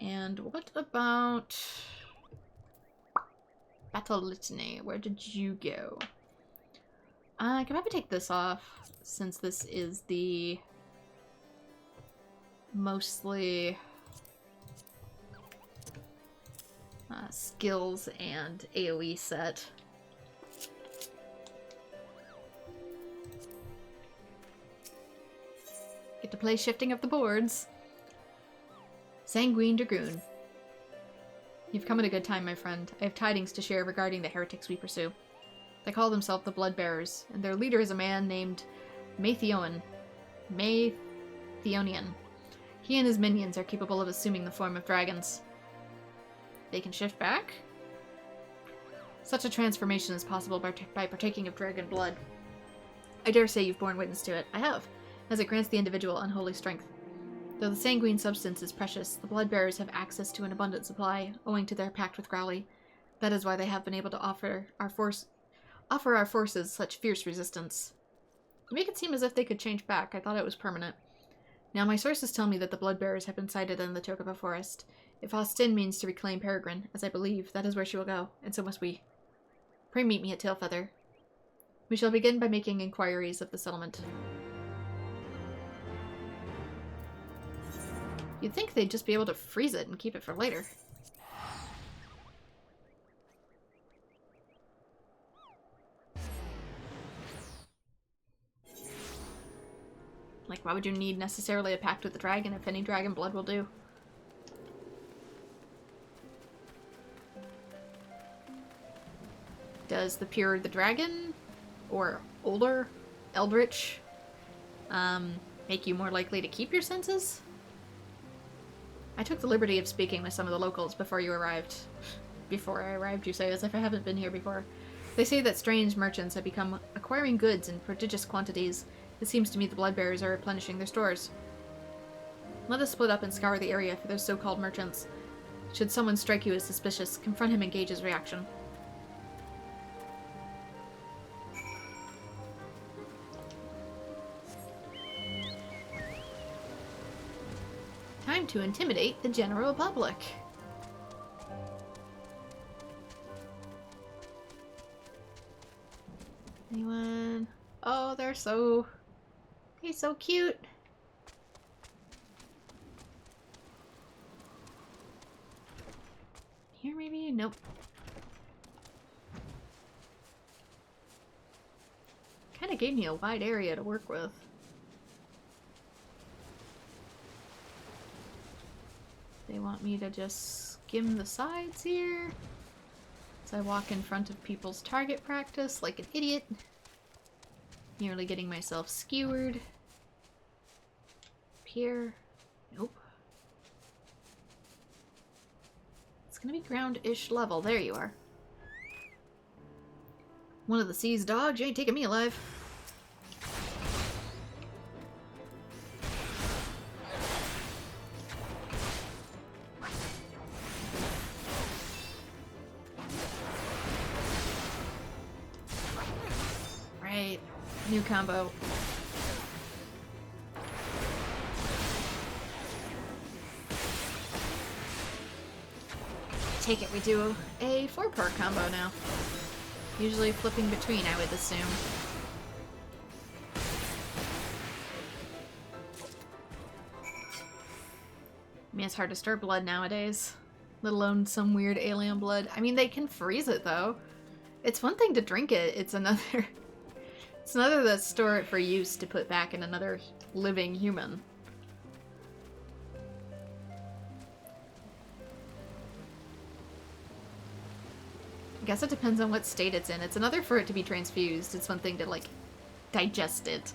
And what about... Battle Litany? Where did you go? I can probably take this off, since this is the mostly skills and AoE set. Get to play shifting of the boards. Sanguine Dragoon. You've come at a good time, my friend. I have tidings to share regarding the heretics we pursue. They call themselves the Blood Bearers, and their leader is a man named Maethonian. He and his minions are capable of assuming the form of dragons. They can shift back? Such a transformation is possible by partaking of dragon blood. I dare say you've borne witness to it. I have, as it grants the individual unholy strength. Though the sanguine substance is precious, the Blood Bearers have access to an abundant supply, owing to their pact with Growly. That is why they have been able to offer our forces such fierce resistance. You make it seem as if they could change back. I thought it was permanent. Now, my sources tell me that the Blood Bearers have been sighted in the Chocobo Forest. If Austin means to reclaim Peregrine, as I believe, that is where she will go, and so must we. Pray meet me at Tailfeather. We shall begin by making inquiries of the settlement. You'd think they'd just be able to freeze it and keep it for later. Like, why would you need necessarily a pact with the dragon if any dragon blood will do? Does the pure the dragon, or older eldritch, make you more likely to keep your senses? I took the liberty of speaking with some of the locals before you arrived. Before I arrived, you say, as if I haven't been here before. They say that strange merchants have become acquiring goods in prodigious quantities. It seems to me the Bloodbearers are replenishing their stores. Let us split up and scour the area for those so-called merchants. Should someone strike you as suspicious, confront him and gauge his reaction. Time to intimidate the general public. Anyone? Oh, they're so cute. Here maybe? Nope. Kind of gave me a wide area to work with. They want me to just skim the sides here. As I walk in front of people's target practice like an idiot. Nearly getting myself skewered. Up here. Nope. It's gonna be ground-ish level. There you are. One of the sea's dogs. You ain't taking me alive. Right. New combo. Take it, we do a 4-part combo now. Usually flipping between, I would assume. I mean, it's hard to store blood nowadays. Let alone some weird alien blood. I mean, they can freeze it, though. It's one thing to drink it, it's another... It's another to store it for use to put back in another living human. I guess it depends on what state it's in. It's another for it to be transfused. It's one thing to, like, digest it.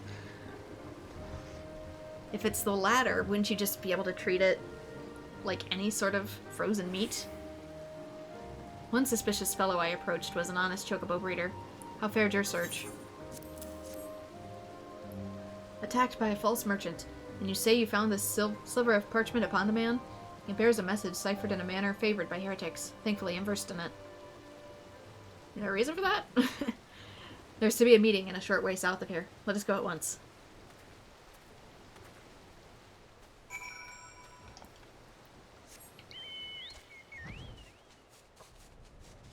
If it's the latter, wouldn't you just be able to treat it like any sort of frozen meat? One suspicious fellow I approached was an honest chocobo breeder. How fared your search? Attacked by a false merchant, and you say you found this sliver of parchment upon the man? It bears a message ciphered in a manner favored by heretics. Thankfully, I'm versed in it. Is there a reason for that? There's to be a meeting in a short way south of here. Let us go at once.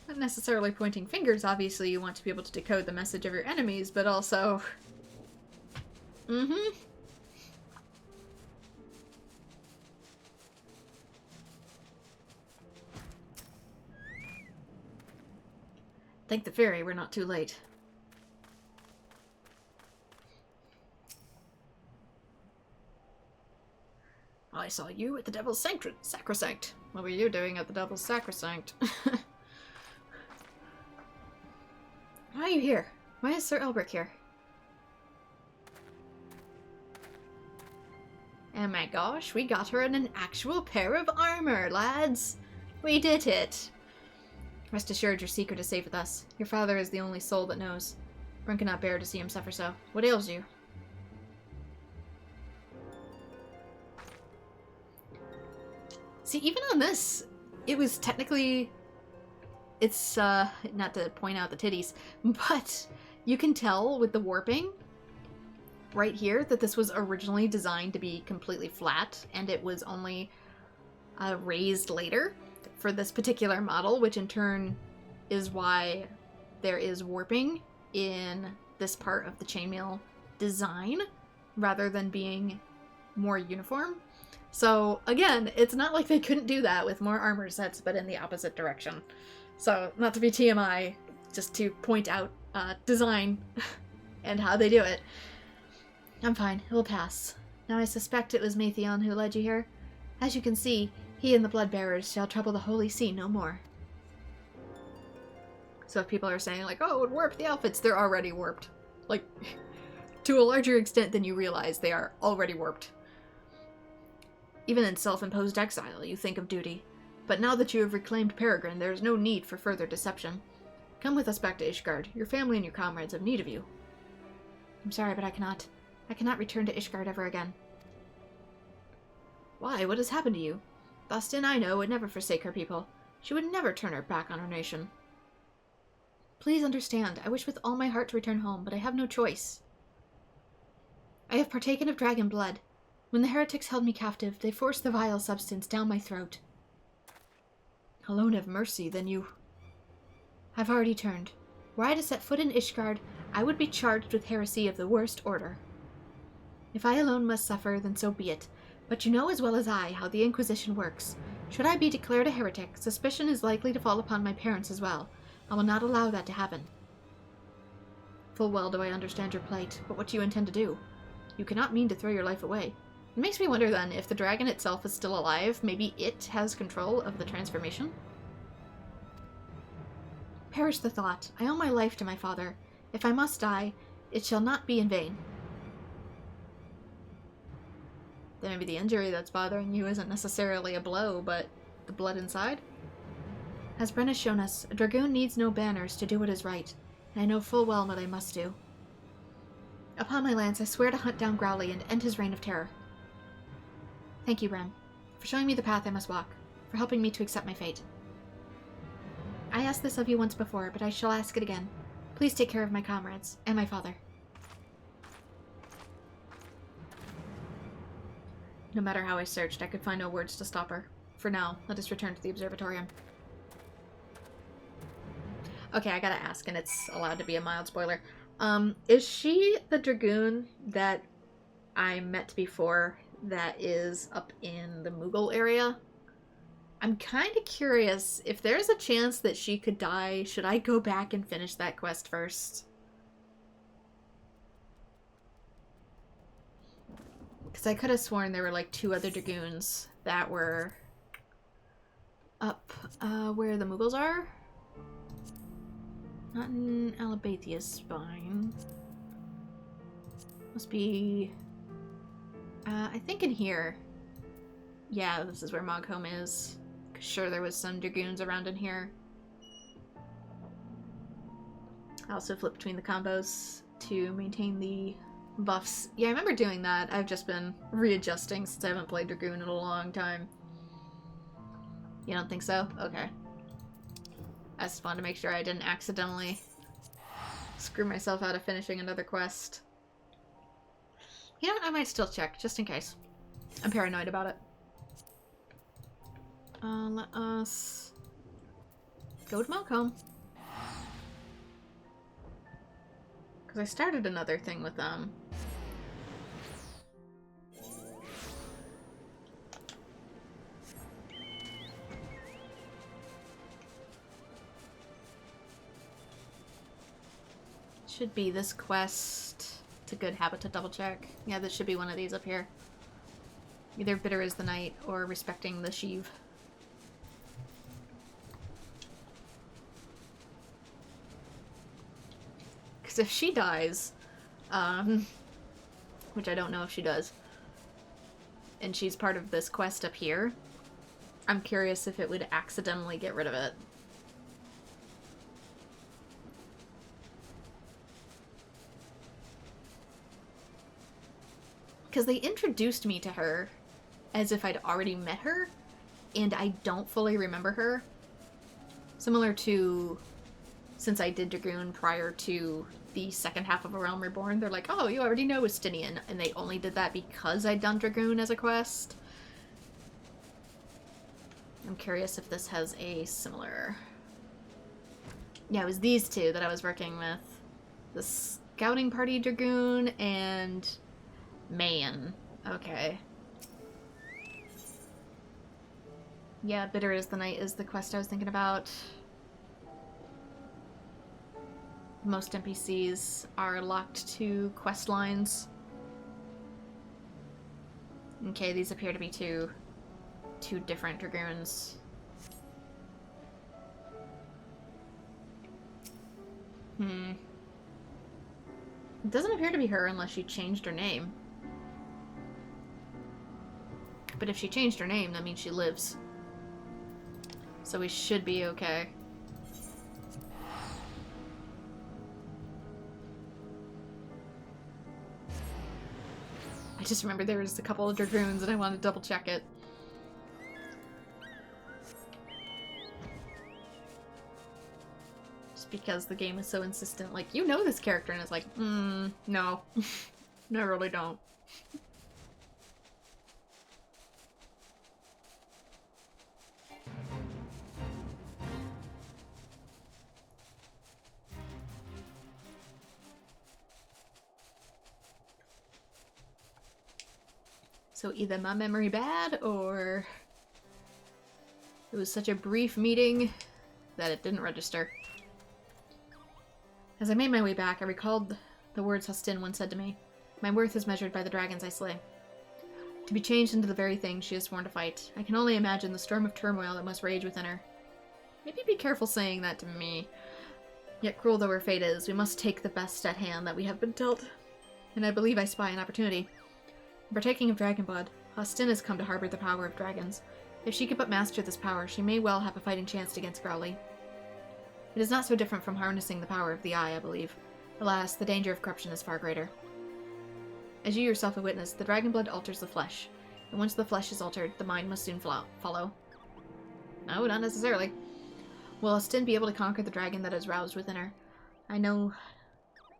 Not necessarily pointing fingers, obviously you want to be able to decode the message of your enemies, but also... Mm-hmm. Thank the fairy, we're not too late. I saw you at the Devil's Sacrosanct. What were you doing at the Devil's Sacrosanct? Why are you here? Why is Sir Elbrick here? Oh my gosh, we got her in an actual pair of armor, lads! We did it! Rest assured your secret is safe with us. Your father is the only soul that knows. One cannot bear to see him suffer so. What ails you? See, even on this, it was technically... It's, not to point out the titties, but you can tell with the warping right here that this was originally designed to be completely flat, and it was only raised later for this particular model, which in turn is why there is warping in this part of the chainmail design rather than being more uniform. So again, it's not like they couldn't do that with more armor sets, but in the opposite direction. So, not to be TMI, just to point out design and how they do it. I'm fine, it will pass. Now I suspect it was Mathion who led you here. As you can see, he and the Bloodbearers shall trouble the Holy See no more. So if people are saying, like, oh, it warped the outfits, they're already warped. Like, to a larger extent than you realize, they are already warped. Even in self-imposed exile, you think of duty. But now that you have reclaimed Peregrine, there is no need for further deception. Come with us back to Ishgard. Your family and your comrades have need of you. I'm sorry, but I cannot. I cannot return to Ishgard ever again. Why? What has happened to you? Thustin, I know, would never forsake her people. She would never turn her back on her nation. Please understand, I wish with all my heart to return home, but I have no choice. I have partaken of dragon blood. When the heretics held me captive, they forced the vile substance down my throat. Alone have mercy, then you... I've already turned. Were I to set foot in Ishgard, I would be charged with heresy of the worst order. If I alone must suffer, then so be it. But you know as well as I how the Inquisition works. Should I be declared a heretic, suspicion is likely to fall upon my parents as well. I will not allow that to happen. Full well do I understand your plight, but what do you intend to do? You cannot mean to throw your life away. It makes me wonder then, if the dragon itself is still alive, maybe it has control of the transformation? Perish the thought. I owe my life to my father. If I must die, it shall not be in vain. Then maybe the injury that's bothering you isn't necessarily a blow, but the blood inside? As Bren has shown us, a dragoon needs no banners to do what is right, and I know full well what I must do. Upon my lance, I swear to hunt down Growly and end his reign of terror. Thank you, Bren, for showing me the path I must walk, for helping me to accept my fate. I asked this of you once before, but I shall ask it again. Please take care of my comrades, and my father. No matter how I searched, I could find no words to stop her. For now, let us return to the observatorium. Okay, I gotta ask, and it's allowed to be a mild spoiler. Is she the Dragoon that I met before that is up in the Moogle area? I'm kind of curious, if there's a chance that she could die, should I go back and finish that quest first? Because I could have sworn there were like 2 other Dragoons that were up where the Moogles are. Not in Alabathia's spine. Must be... I think in here. Yeah, this is where Moghome is. Sure, there was some Dragoons around in here. I also flip between the combos to maintain the buffs. Yeah, I remember doing that. I've just been readjusting since I haven't played Dragoon in a long time. You don't think so? Okay. I just wanted to make sure I didn't accidentally screw myself out of finishing another quest. You know what? I might still check, just in case. I'm paranoid about it. Let us go to Moghome. Because I started another thing with them. Should be this quest. It's a good habit to double check. Yeah, this should be one of these up here. Either Bitter as the Night or Respecting the Sheev. Because if she dies, which I don't know if she does, and she's part of this quest up here, I'm curious if it would accidentally get rid of it. Because they introduced me to her as if I'd already met her, and I don't fully remember her. Similar to, since I did Dragoon prior to the second half of A Realm Reborn, they're like, oh, you already know Estinian, and they only did that because I'd done Dragoon as a quest. I'm curious if this has a similar... Yeah, it was these two that I was working with. The Scouting Party Dragoon and... Man. Okay. Yeah, Bitter as the Night is the quest I was thinking about. Most NPCs are locked to quest lines. Okay, these appear to be two different Dragoons. It doesn't appear to be her unless she changed her name. But if she changed her name, that means she lives. So we should be okay. I just remember there was a couple of Dragoons and I wanted to double check it. Just because the game is so insistent, like, you know this character, and it's like, no. No, I really don't. So either my memory bad, or it was such a brief meeting that it didn't register. As I made my way back, I recalled the words Hustin once said to me. My worth is measured by the dragons I slay. To be changed into the very thing she has sworn to fight. I can only imagine the storm of turmoil that must rage within her. Maybe be careful saying that to me. Yet cruel though her fate is, we must take the best at hand that we have been dealt. And I believe I spy an opportunity. In partaking of dragon blood, Hustin has come to harbor the power of dragons. If she could but master this power, she may well have a fighting chance against Growly. It is not so different from harnessing the power of the eye, I believe. Alas, the danger of corruption is far greater. As you yourself have witnessed, the dragon blood alters the flesh, and once the flesh is altered, the mind must soon follow. No, not necessarily. Will Hustin be able to conquer the dragon that is roused within her? I know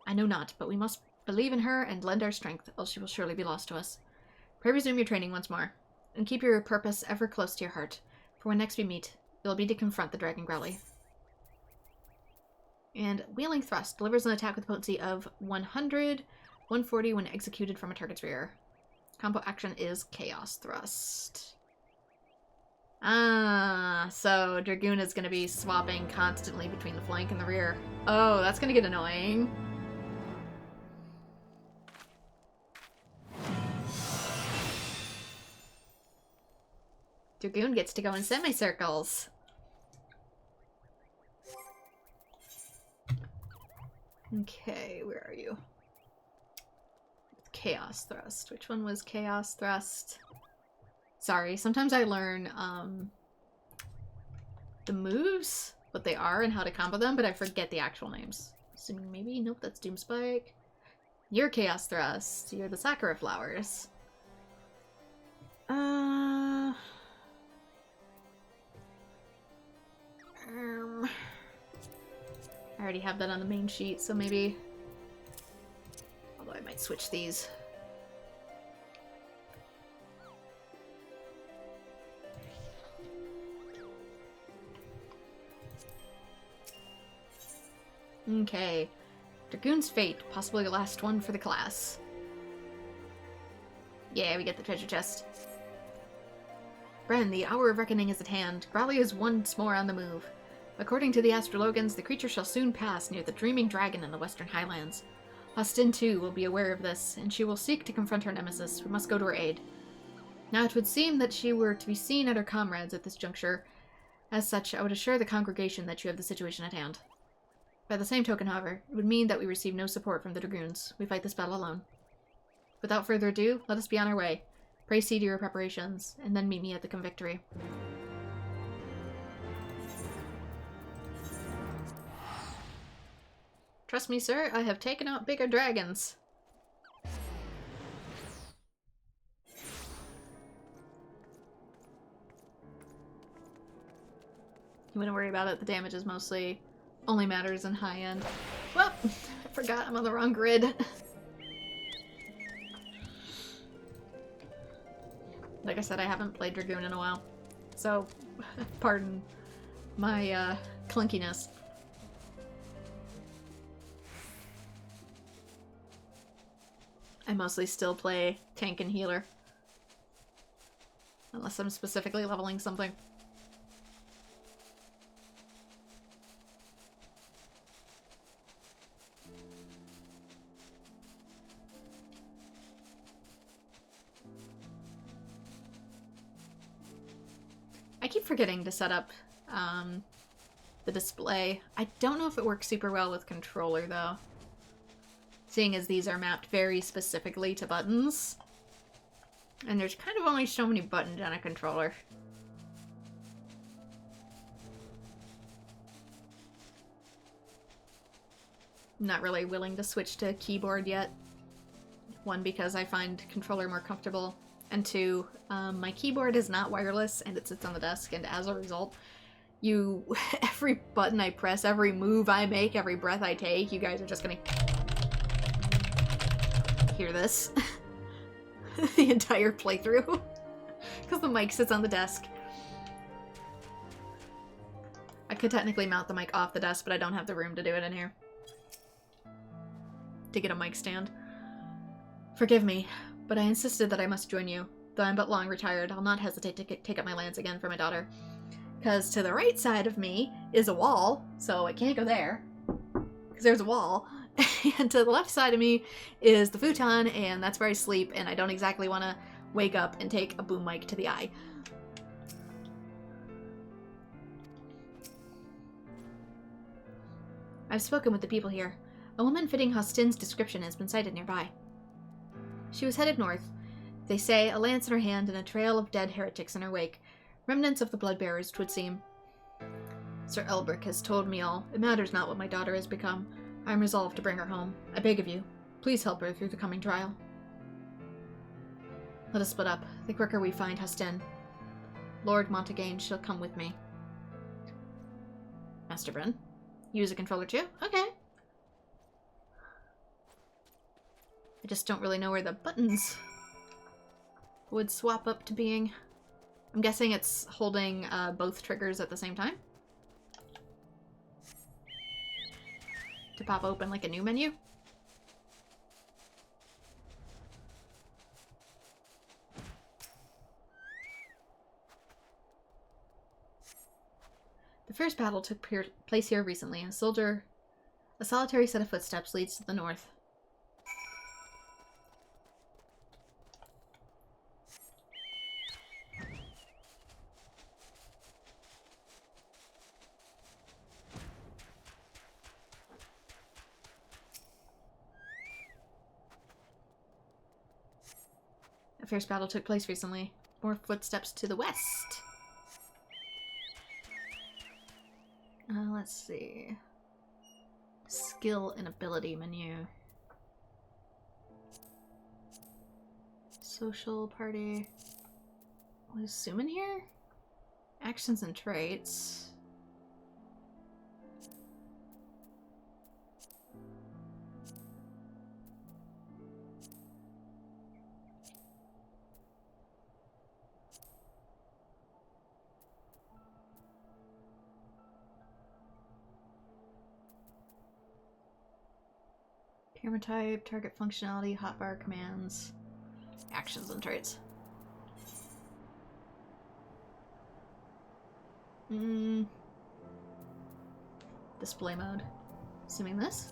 not, but we must believe in her and lend our strength, else she will surely be lost to us. Pray resume your training once more, and keep your purpose ever close to your heart, for when next we meet, it will be to confront the Dragon Growly. And Wheeling Thrust delivers an attack with a potency of 100, 140 when executed from a target's rear. Combo action is Chaos Thrust. Ah, so Dragoon is going to be swapping constantly between the flank and the rear. Oh, that's going to get annoying. Dragoon gets to go in semicircles. Okay, where are you? Chaos Thrust. Which one was Chaos Thrust? Sorry, sometimes I learn the moves, what they are, and how to combo them, but I forget the actual names. Assuming maybe, nope, that's Doomspike. You're Chaos Thrust. You're the Sakura Flowers. I already have that on the main sheet, so maybe... Although I might switch these. Okay. Dragoon's Fate, possibly the last one for the class. Yeah, we get the treasure chest. Bren, the hour of reckoning is at hand. Growly is once more on the move. According to the Astrologans, the creature shall soon pass near the Dreaming Dragon in the Western Highlands. Hustin, too, will be aware of this, and she will seek to confront her nemesis. We must go to her aid. Now, it would seem that she were to be seen at her comrades at this juncture. As such, I would assure the congregation that you have the situation at hand. By the same token, however, it would mean that we receive no support from the Dragoons. We fight this battle alone. Without further ado, let us be on our way. Pray see to your preparations, and then meet me at the Convictory. Trust me, sir, I have taken out bigger dragons. You wouldn't worry about it, the damage is mostly only matters in high end. Well, I forgot I'm on the wrong grid. Like I said, I haven't played Dragoon in a while, so pardon my clunkiness. I mostly still play tank and healer. Unless I'm specifically leveling something. I keep forgetting to set up the display. I don't know if it works super well with controller, though. Seeing as these are mapped very specifically to buttons. And there's kind of only so many buttons on a controller. I'm not really willing to switch to keyboard yet. One, because I find controller more comfortable. And two, my keyboard is not wireless and it sits on the desk, and as a result, every button I press, every move I make, every breath I take, you guys are just gonna hear this the entire playthrough because the mic sits on the desk. I could technically mount the mic off the desk, but I don't have the room to do it in here to get a mic stand. Forgive me, but I insisted that I must join you. Though I'm but long retired, I'll not hesitate to take up my lance again for my daughter. Because to the right side of me is a wall, so it can't go there, because there's a wall. And to the left side of me is the futon, and that's where I sleep, and I don't exactly want to wake up and take a boom mic to the eye. I've spoken with the people here. A woman fitting Hostin's description has been sighted nearby. She was headed north. They say a lance in her hand and a trail of dead heretics in her wake. Remnants of the blood-bearers, 'twould seem. Sir Elbrick has told me all. It matters not what my daughter has become. I am resolved to bring her home. I beg of you, please help her through the coming trial. Let us split up. The quicker we find Hostin, Lord Montagain shall come with me. Master Bren, use a controller too? Okay. I just don't really know where the buttons would swap up to being. I'm guessing it's holding both triggers at the same time to pop open like a new menu. The first battle took place here recently. A solitary set of footsteps leads to the north. The first battle took place recently. More footsteps to the west. Let's see. Skill and ability menu. Social party. What is Zoom in here? Actions and traits. Camera type, target functionality, hotbar commands, actions and traits. Display mode. Assuming this?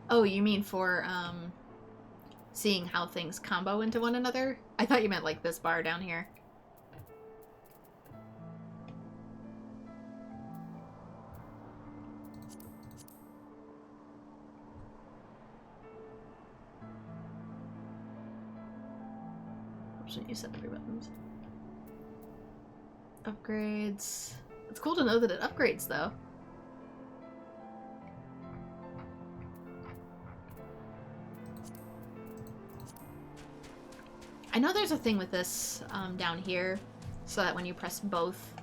Oh, you mean for, seeing how things combo into one another? I thought you meant like this bar down here. You set every buttons. Upgrades. It's cool to know that it upgrades, though. I know there's a thing with this down here, so that when you press both,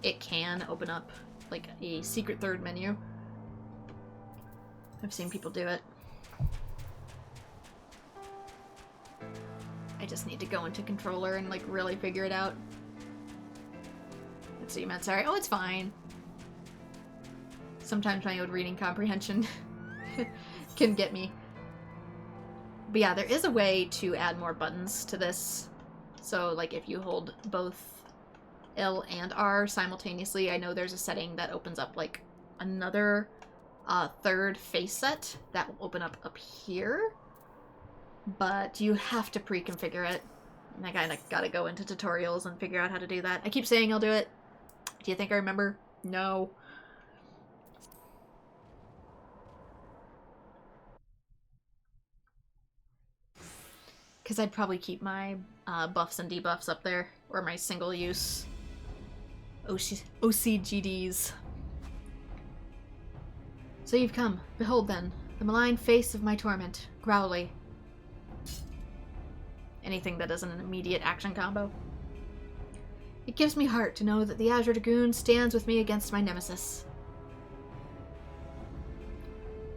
it can open up like a secret third menu. I've seen people do it. I just need to go into controller and like really figure it out. That's what you meant, sorry. Oh, it's fine. Sometimes my own reading comprehension can get me. But yeah, there is a way to add more buttons to this. So like if you hold both L and R simultaneously, I know there's a setting that opens up like another third face set that will open up here. But you have to pre-configure it. And I kinda gotta go into tutorials and figure out how to do that. I keep saying I'll do it. I Do you think I remember? No. Because I'd probably keep my buffs and debuffs up there, or my single-use OCGDs. So you've come. Behold then, the malign face of my torment, Growly. Anything that isn't an immediate action combo. It gives me heart to know that the Azure Dragoon stands with me against my nemesis.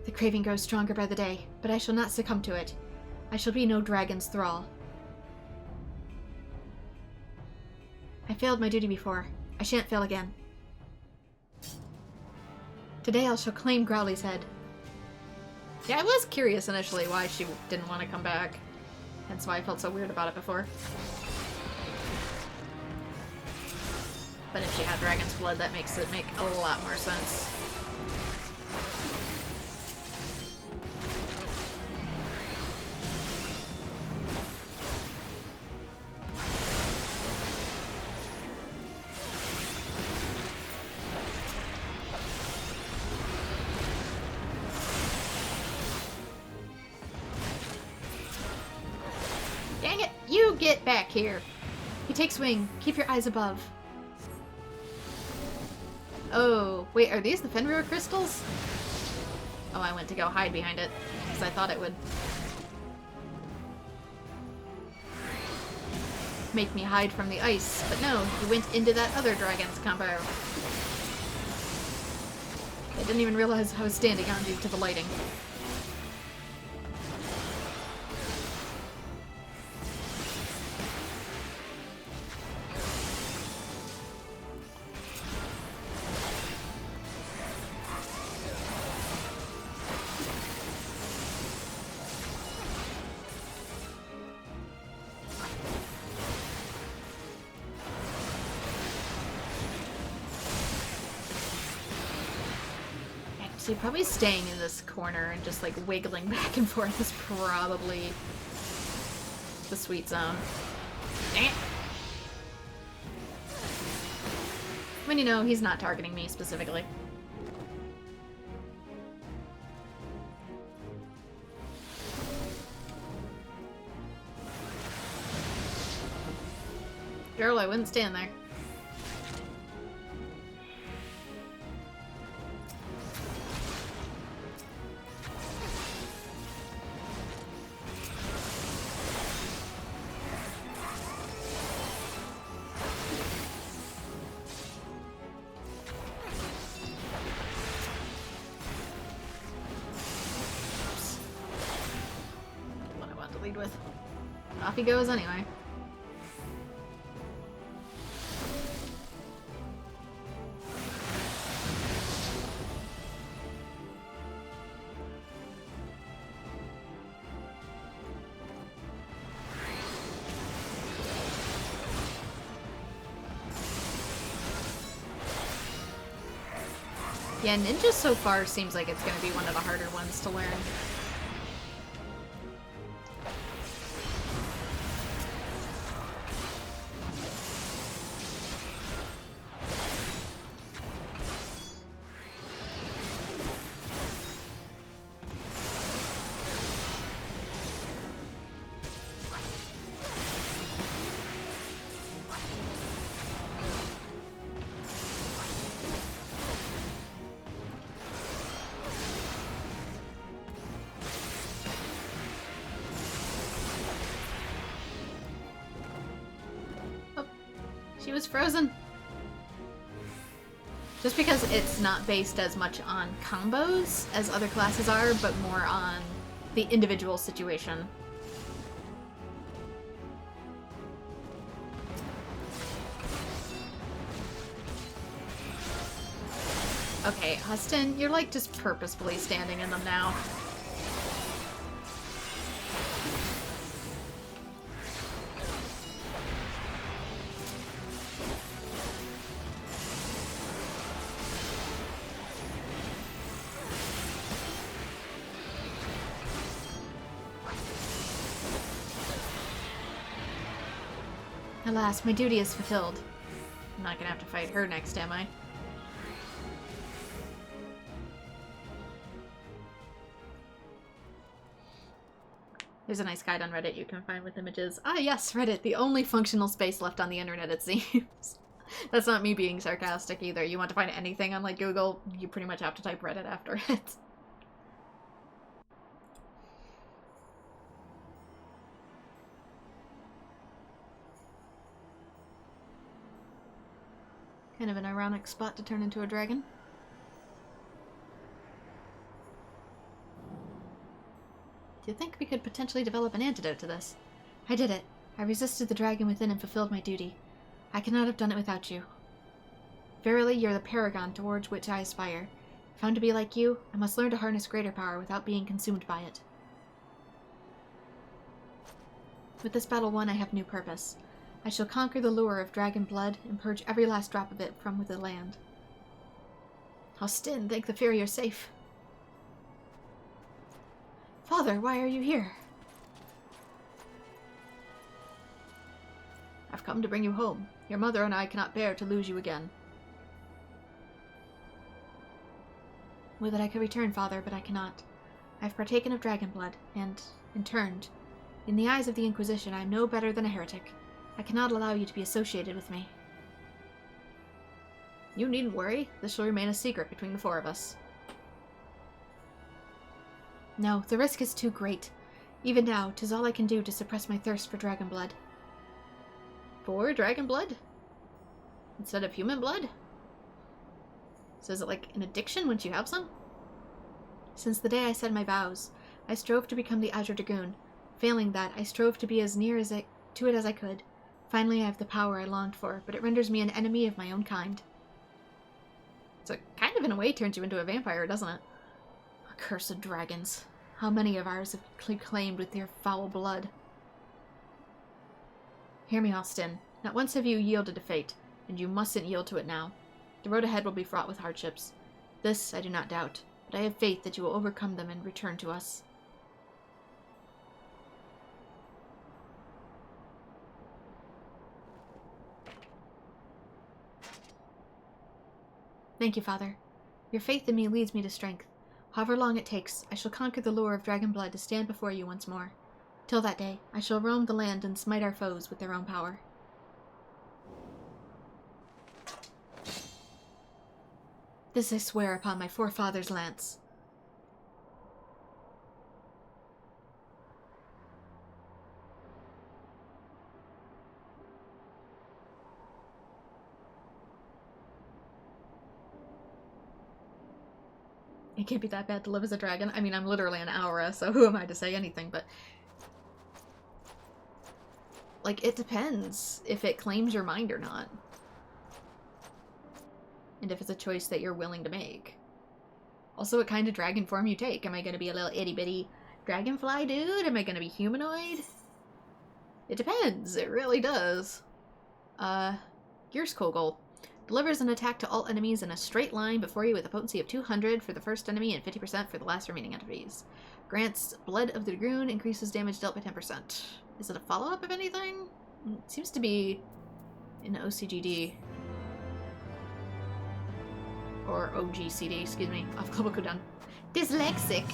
The craving grows stronger by the day, but I shall not succumb to it. I shall be no dragon's thrall. I failed my duty before. I shan't fail again. Today I shall claim Growly's head. Yeah, I was curious initially why she didn't want to come back. That's why I felt so weird about it before. But if she had Dragon's Blood, that makes it make a lot more sense. Dang it! You get back here! He takes wing. Keep your eyes above. Oh, wait, are these the Fenrir crystals? Oh, I went to go hide behind it, because I thought it would make me hide from the ice, but no, you went into that other dragon's combo. I didn't even realize I was standing on due to the lighting. So probably staying in this corner and just like wiggling back and forth is probably the sweet zone. Dang it. When you know he's not targeting me specifically. Girl, I wouldn't stand there. With. Off he goes anyway. Yeah, ninja so far seems like it's going to be one of the harder ones to learn. She was frozen. Just because it's not based as much on combos as other classes are, but more on the individual situation. Okay, Huston, you're like just purposefully standing in them now. Alas, my duty is fulfilled. I'm not gonna have to fight her next, am I? There's a nice guide on Reddit you can find with images. Ah yes, Reddit, the only functional space left on the internet, it seems. That's not me being sarcastic either. You want to find anything on, like, Google, you pretty much have to type Reddit after it. Kind of an ironic spot to turn into a dragon. Do you think we could potentially develop an antidote to this? I did it. I resisted the dragon within and fulfilled my duty. I could not have done it without you. Verily, you're the paragon towards which I aspire. Found to be like you, I must learn to harness greater power without being consumed by it. With this battle won, I have new purpose. I shall conquer the lure of dragon blood and purge every last drop of it from the land. Austin, thank the fairy you're safe. Father, why are you here? I've come to bring you home. Your mother and I cannot bear to lose you again. Would that I could return, Father, but I cannot. I have partaken of dragon blood, and turned. In the eyes of the Inquisition, I am no better than a heretic. I cannot allow you to be associated with me. You needn't worry. This shall remain a secret between the four of us. No, the risk is too great. Even now, 'tis all I can do to suppress my thirst for dragon blood. For dragon blood? Instead of human blood? So is it like an addiction once you have some? Since the day I said my vows, I strove to become the Azure Dragoon. Failing that, I strove to be as near to it as I could. Finally, I have the power I longed for, but it renders me an enemy of my own kind. So it kind of, in a way, turns you into a vampire, doesn't it? Accursed dragons. How many of ours have claimed with their foul blood? Hear me, Austin. Not once have you yielded to fate, and you mustn't yield to it now. The road ahead will be fraught with hardships. This I do not doubt, but I have faith that you will overcome them and return to us. Thank you, Father. Your faith in me leads me to strength. However long it takes, I shall conquer the lure of dragon blood to stand before you once more. Till that day, I shall roam the land and smite our foes with their own power. This I swear upon my forefather's lance. It can't be that bad to live as a dragon. I mean, I'm literally an aura, so who am I to say anything, but... like, it depends if it claims your mind or not. And if it's a choice that you're willing to make. Also, what kind of dragon form you take. Am I going to be a little itty-bitty dragonfly dude? Am I going to be humanoid? It depends. It really does. Gears Kogel. Delivers an attack to all enemies in a straight line before you with a potency of 200 for the first enemy and 50% for the last remaining enemies. Grants Blood of the Dragoon, increases damage dealt by 10%. Is it a follow-up of anything? It seems to be in OCGD. Or OGCD, excuse me. Off Global Cooldown. Dyslexic!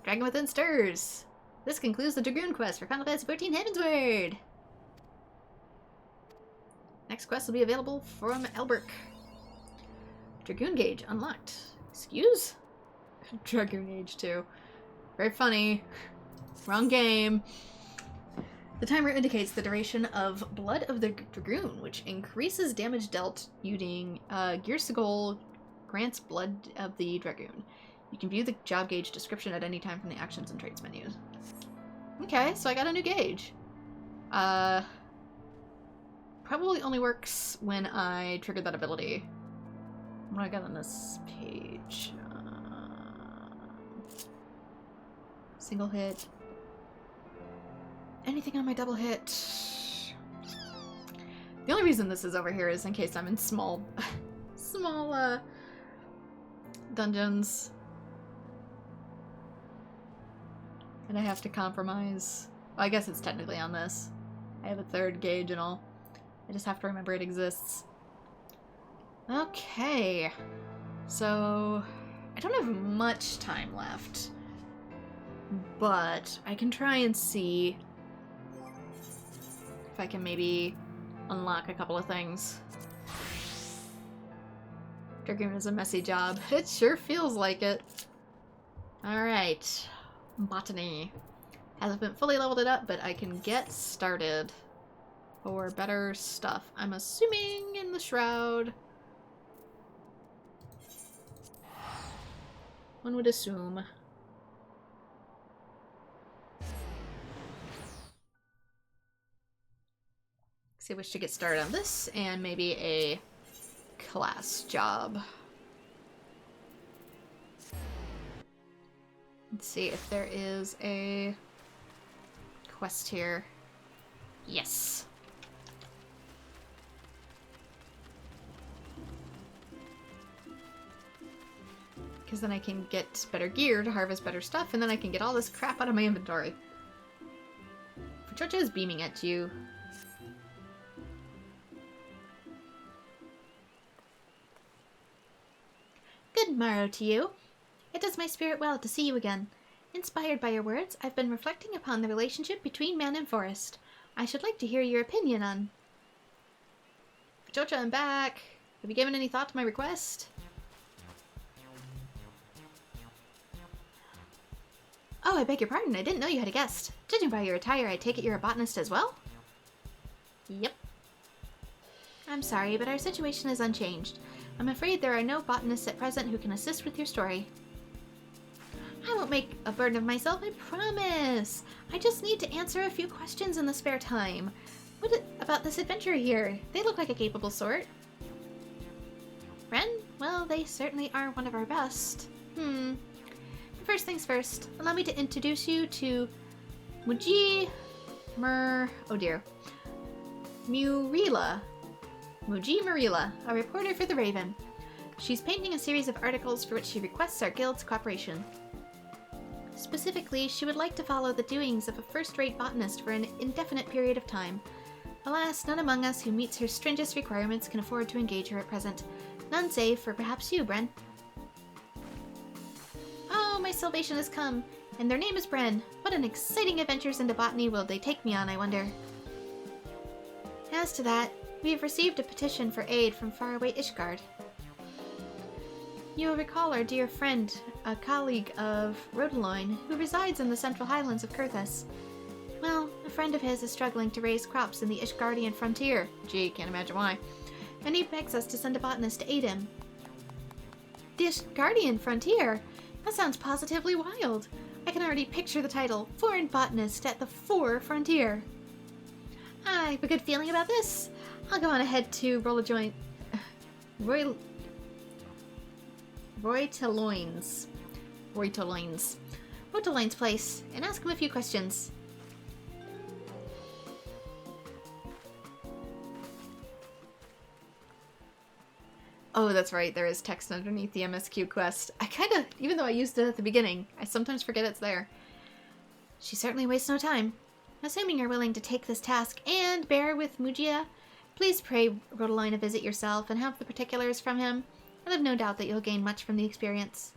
Dragon Within stirs! This concludes the Dragoon quest for Final Fantasy XIV Heavensward! Next quest will be available from Elberk. Dragoon Gauge unlocked. Excuse? Dragoon Gauge 2. Very funny. Wrong game. The timer indicates the duration of Blood of the Dragoon, which increases damage dealt using Gearsagol grants Blood of the Dragoon. You can view the job gauge description at any time from the actions and traits menus. Okay, so I got a new gauge. Probably only works when I triggered that ability. What do I got on this page? Single hit. Anything on my double hit? The only reason this is over here is in case I'm in small dungeons. And I have to compromise. Well, I guess it's technically on this. I have a third gauge and all. I just have to remember it exists. Okay. So, I don't have much time left. But I can try and see if I can maybe unlock a couple of things. Dragoon is a messy job. It sure feels like it. Alright. Botany. Haven't fully leveled it up, but I can get started for better stuff. I'm assuming in the Shroud. One would assume. So I wish to get started on this and maybe a class job. Let's see if there is a quest here. Yes. Because then I can get better gear to harvest better stuff, and then I can get all this crap out of my inventory. Georgia is beaming at you. Good morrow to you. It does my spirit well to see you again. Inspired by your words, I've been reflecting upon the relationship between man and forest. I should like to hear your opinion on... Georgia, I'm back. Have you given any thought to my request? Oh, I beg your pardon. I didn't know you had a guest. Judging by your attire, I take it you're a botanist as well? Yep. I'm sorry, but our situation is unchanged. I'm afraid there are no botanists at present who can assist with your story. I won't make a burden of myself, I promise. I just need to answer a few questions in the spare time. What about this adventurer here? They look like a capable sort. Ren? Well, they certainly are one of our best. First things first, allow me to introduce you to Murila, Muji Murila, a reporter for The Raven. She's painting a series of articles for which she requests our guild's cooperation. Specifically, she would like to follow the doings of a first-rate botanist for an indefinite period of time. Alas, none among us who meets her stringent requirements can afford to engage her at present. None save for perhaps you, Bren. Oh, my salvation has come, and their name is Bren. What an exciting adventures into botany will they take me on, I wonder. As to that, we have received a petition for aid from faraway Ishgard. You will recall our dear friend, a colleague of Rodaloin, who resides in the central highlands of Kurthus. Well, a friend of his is struggling to raise crops in the Ishgardian frontier. Gee, can't imagine why. And he begs us to send a botanist to aid him. The Ishgardian frontier? That sounds positively wild. I can already picture the title, Foreign Botanist at the Four Frontier. I have a good feeling about this. I'll go on ahead to Roytaloin's place and ask him a few questions. Oh, that's right, there is text underneath the MSQ quest. I kinda, even though I used it at the beginning, I sometimes forget it's there. She certainly wastes no time. Assuming you're willing to take this task and bear with Mujia, please pray Rodaloin a visit yourself and have the particulars from him. I have no doubt that you'll gain much from the experience.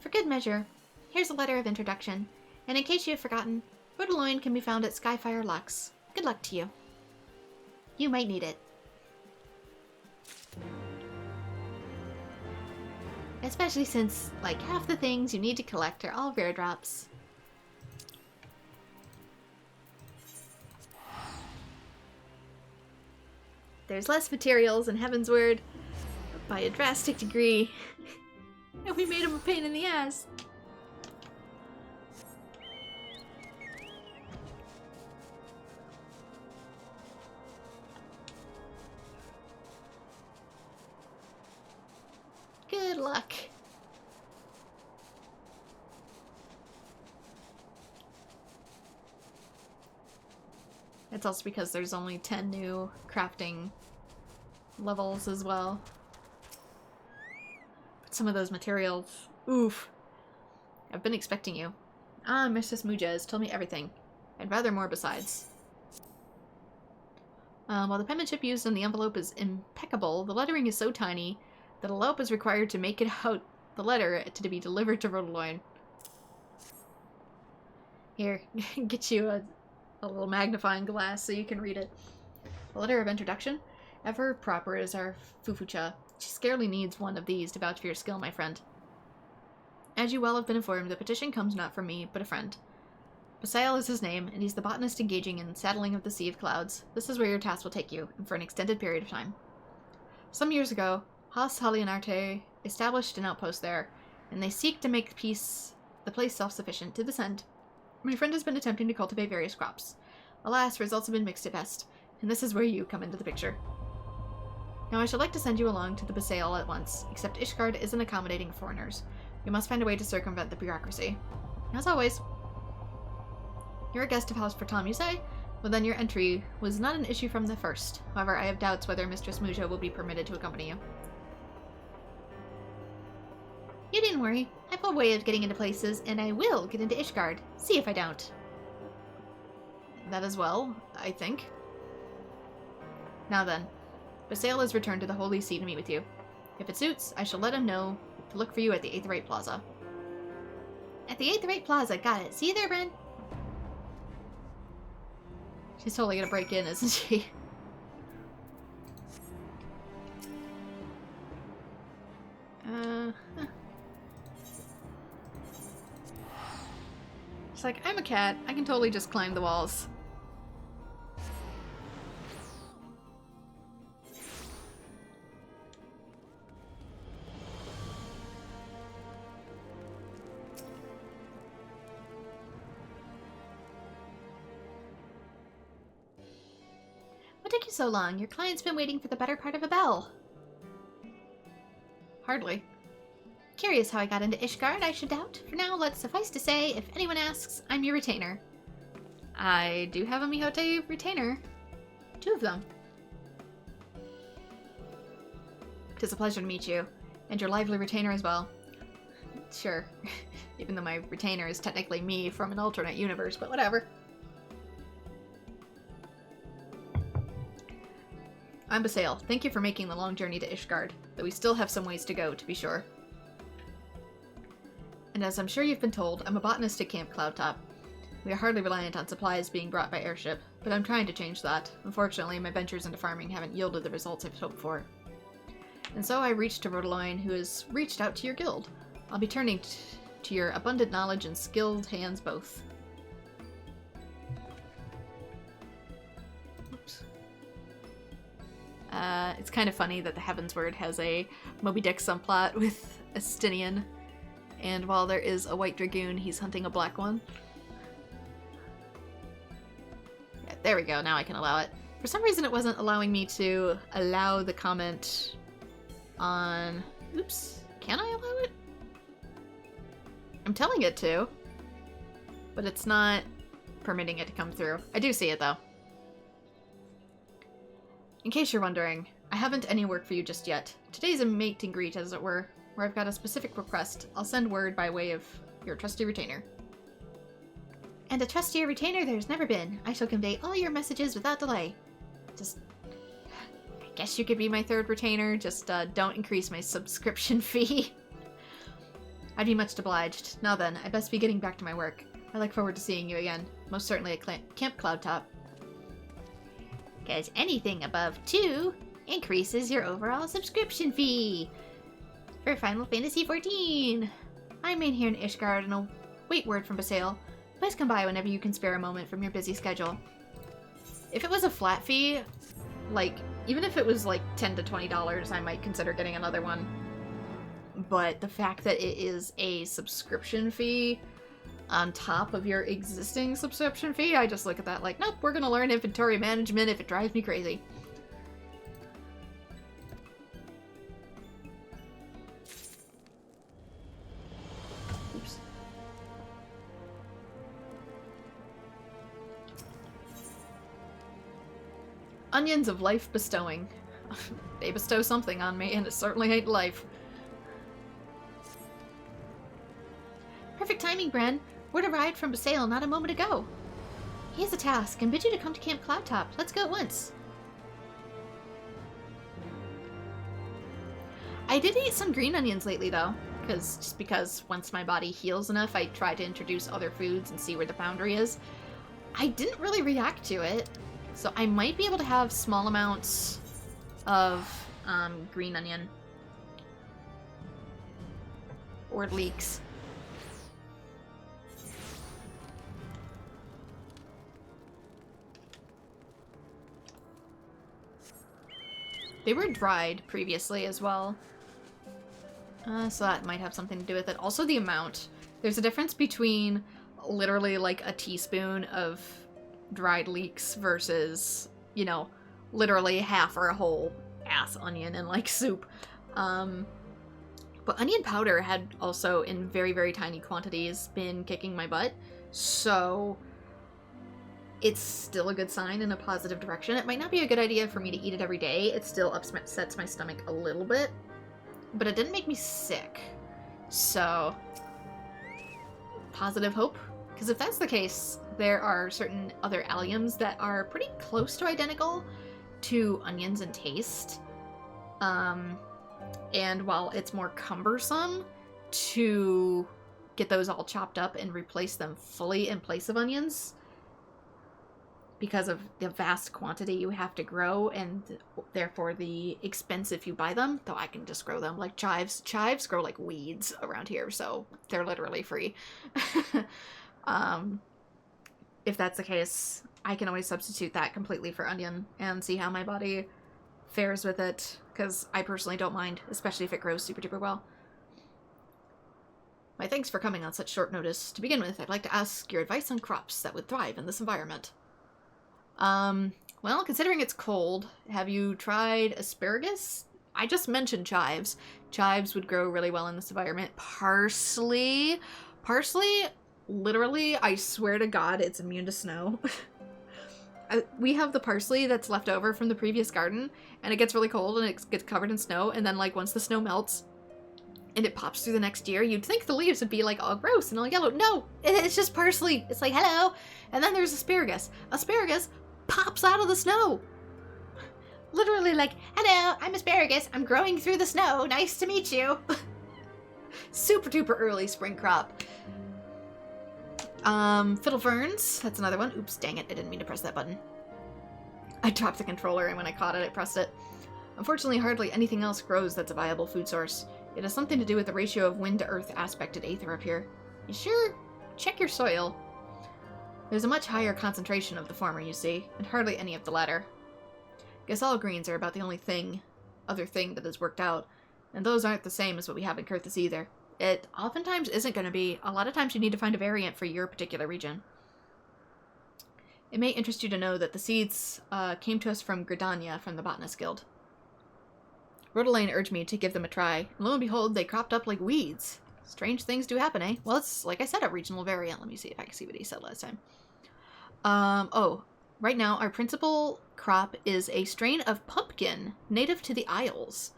For good measure, here's a letter of introduction, and in case you have forgotten, Rodaloin can be found at Skyfire Lux. Good luck to you. You might need it. Especially since, like, half the things you need to collect are all rare drops. There's less materials in Heavensward by a drastic degree. And we made him a pain in the ass. Good luck. It's also because there's only 10 new crafting levels as well. But some of those materials, oof. I've been expecting you. Ah, Mrs. Muja has told me everything, and rather more besides. While the penmanship used in the envelope is impeccable, the lettering is so tiny that a loupe is required to make it out the letter to be delivered to Rotoloin. Here, get you a little magnifying glass so you can read it. A letter of introduction. Ever proper is our Fufucha. She scarcely needs one of these to vouch for your skill, my friend. As you well have been informed, the petition comes not from me, but a friend. Basail is his name, and he's the botanist engaging in saddling of the Sea of Clouds. This is where your task will take you, and for an extended period of time. Some years ago, Has Halianarte established an outpost there, and they seek to make the place self-sufficient. To this end, my friend has been attempting to cultivate various crops. Alas, results have been mixed at best, and this is where you come into the picture. Now I should like to send you along to the Basail at once, except Ishgard isn't accommodating foreigners. We must find a way to circumvent the bureaucracy. As always, you're a guest of House Pratam, you say? Well then your entry was not an issue from the first. However, I have doubts whether Mistress Mujo will be permitted to accompany you. You needn't worry. I have a way of getting into places, and I will get into Ishgard. See if I don't. That as well, I think. Now then, Basail has returned to the Holy See to meet with you. If it suits, I shall let him know to look for you at the Aetherite Plaza. At the Aetherite Plaza, got it. See you there, Bren? She's totally gonna break in, isn't she? She's like, I'm a cat. I can totally just climb the walls. What took you so long? Your client's been waiting for the better part of a bell. Hardly. Curious how I got into Ishgard, I should doubt. For now, let's suffice to say, if anyone asks, I'm your retainer. I do have a Mihote retainer. 2 of them. 'Tis a pleasure to meet you, and your lively retainer as well. Sure, even though my retainer is technically me from an alternate universe, but whatever. I'm Basail. Thank you for making the long journey to Ishgard, though we still have some ways to go, to be sure. And as I'm sure you've been told, I'm a botanist at Camp Cloudtop. We are hardly reliant on supplies being brought by airship, but I'm trying to change that. Unfortunately, my ventures into farming haven't yielded the results I've hoped for. And so I reached to Rotoloin, who has reached out to your guild. I'll be turning to your abundant knowledge and skilled hands both. Oops. It's kind of funny that the Heavensward has a Moby Dick subplot with Estinian, and while there is a white Dragoon, he's hunting a black one. Yeah, there we go, now I can allow it. For some reason it wasn't allowing me to allow the comment on... Oops, can I allow it? I'm telling it to, but it's not permitting it to come through. I do see it though. In case you're wondering, I haven't any work for you just yet. Today's a meet and greet, as it were, where I've got a specific request. I'll send word by way of your trusty retainer. And a trustier retainer there's never been. I shall convey all your messages without delay. Just... I guess you could be my third retainer, just don't increase my subscription fee. I'd be much obliged. Now then, I best be getting back to my work. I look forward to seeing you again, most certainly at Camp Cloudtop. 'Cause anything above 2 increases your overall subscription fee. For Final Fantasy XIV. I remain here in Ishgard and I'll wait word from Basail. Please come by whenever you can spare a moment from your busy schedule. If it was a flat fee, like, even if it was like $10 to $20, I might consider getting another one. But the fact that it is a subscription fee on top of your existing subscription fee, I just look at that like, nope, we're gonna learn inventory management if it drives me crazy. Oops. Onions of life bestowing. They bestow something on me, and it certainly ain't life. Perfect timing, Bren. Word arrived from Basail not a moment ago. He has a task and bid you to come to Camp Cloudtop. Let's go at once. I did eat some green onions lately, though, because once my body heals enough, I try to introduce other foods and see where the boundary is. I didn't really react to it, so I might be able to have small amounts of green onion. Or leeks. They were dried previously as well. So that might have something to do with it. Also the amount. There's a difference between literally like a teaspoon of dried leeks versus, you know, literally half or a whole ass onion in like soup. But onion powder had also in very, very tiny quantities been kicking my butt. So it's still a good sign in a positive direction. It might not be a good idea for me to eat it every day. It still upsets my stomach a little bit. But it didn't make me sick. So, positive hope. Because if that's the case, there are certain other alliums that are pretty close to identical to onions in taste. And while it's more cumbersome to get those all chopped up and replace them fully in place of onions, because of the vast quantity you have to grow and therefore the expense if you buy them, though I can just grow them like chives. Chives grow like weeds around here, so they're literally free. If that's the case, I can always substitute that completely for onion and see how my body fares with it, because I personally don't mind, especially if it grows super duper well. My thanks for coming on such short notice. To begin with, I'd like to ask your advice on crops that would thrive in this environment. Well, considering it's cold, have you tried asparagus? I just mentioned chives. Chives would grow really well in this environment. Parsley, literally, I swear to God, it's immune to snow. We have the parsley that's left over from the previous garden, and it gets really cold and it gets covered in snow, and then like once the snow melts and it pops through the next year, you'd think the leaves would be like all gross and all yellow. No, it's just parsley. It's like, hello. And then there's asparagus. Asparagus pops out of the snow. Literally like, hello, I'm asparagus. I'm growing through the snow. Nice to meet you. Super duper early spring crop. Fiddle ferns. That's another one. Oops, dang it. I didn't mean to press that button. I dropped the controller, and when I caught it, I pressed it. Unfortunately, hardly anything else grows that's a viable food source. It has something to do with the ratio of wind to earth aspected aether up here. You sure? Check your soil. There's a much higher concentration of the former, you see, and hardly any of the latter. Guess all greens are about the only other thing that has worked out, and those aren't the same as what we have in Kurthus either. It oftentimes isn't going to be. A lot of times you need to find a variant for your particular region. It may interest you to know that the seeds came to us from Gridania from the Botanist Guild. Rodelaine urged me to give them a try, and lo and behold, they cropped up like weeds. Strange things do happen, eh? Well, it's, like I said, a regional variant. Let me see if I can see what he said last time. Right now, our principal crop is a strain of pumpkin, native to the Isles.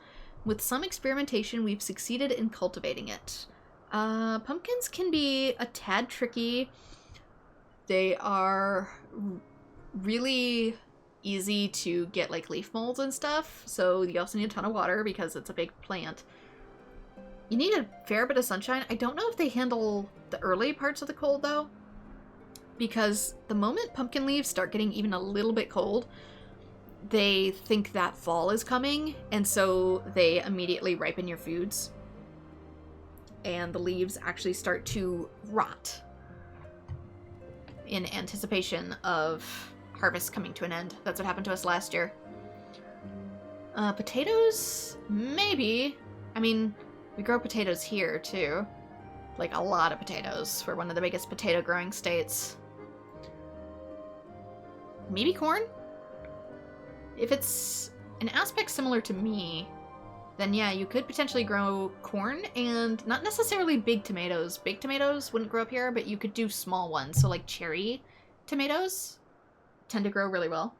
With some experimentation, we've succeeded in cultivating it. Pumpkins can be a tad tricky. They are really easy to get, like, leaf molds and stuff, so you also need a ton of water because it's a big plant. You need a fair bit of sunshine. I don't know if they handle the early parts of the cold, though, because the moment pumpkin leaves start getting even a little bit cold, they think that fall is coming, and so they immediately ripen your foods. And the leaves actually start to rot in anticipation of harvest coming to an end. That's what happened to us last year. Potatoes? Maybe. I mean, we grow potatoes here, too. Like, a lot of potatoes. We're one of the biggest potato growing states. Maybe corn? If it's an aspect similar to me, then yeah, you could potentially grow corn and not necessarily big tomatoes. Big tomatoes wouldn't grow up here, but you could do small ones. So like cherry tomatoes tend to grow really well.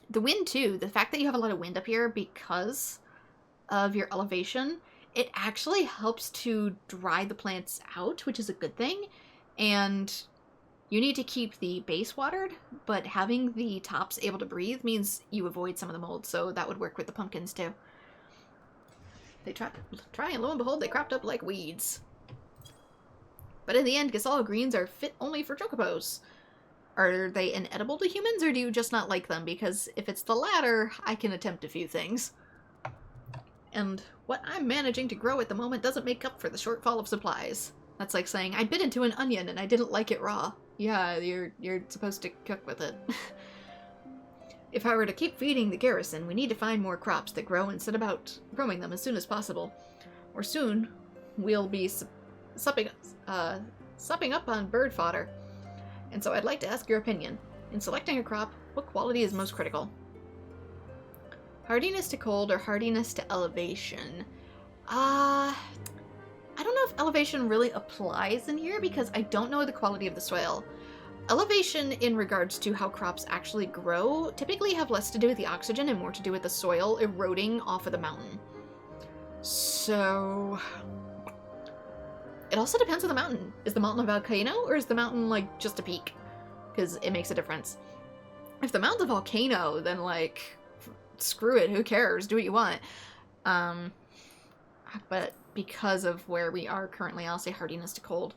The wind too, the fact that you have a lot of wind up here because of your elevation, it actually helps to dry the plants out, which is a good thing. And you need to keep the base watered, but having the tops able to breathe means you avoid some of the mold, so that would work with the pumpkins too. They try and lo and behold, they cropped up like weeds. But in the end, Gasol greens are fit only for chocobos. Are they inedible to humans, or do you just not like them? Because if it's the latter, I can attempt a few things. And what I'm managing to grow at the moment doesn't make up for the shortfall of supplies. That's like saying, I bit into an onion and I didn't like it raw. Yeah, you're supposed to cook with it. If I were to keep feeding the garrison, we need to find more crops that grow and set about growing them as soon as possible. Or soon, we'll be supping up on bird fodder. And so I'd like to ask your opinion. In selecting a crop, what quality is most critical? Hardiness to cold or hardiness to elevation? I don't know if elevation really applies in here because I don't know the quality of the soil. Elevation in regards to how crops actually grow typically have less to do with the oxygen and more to do with the soil eroding off of the mountain. So it also depends on the mountain. Is the mountain a volcano or is the mountain like just a peak? Because it makes a difference. If the mountain's a volcano, then like screw it, who cares? Do what you want. But because of where we are currently, I'll say hardiness to cold.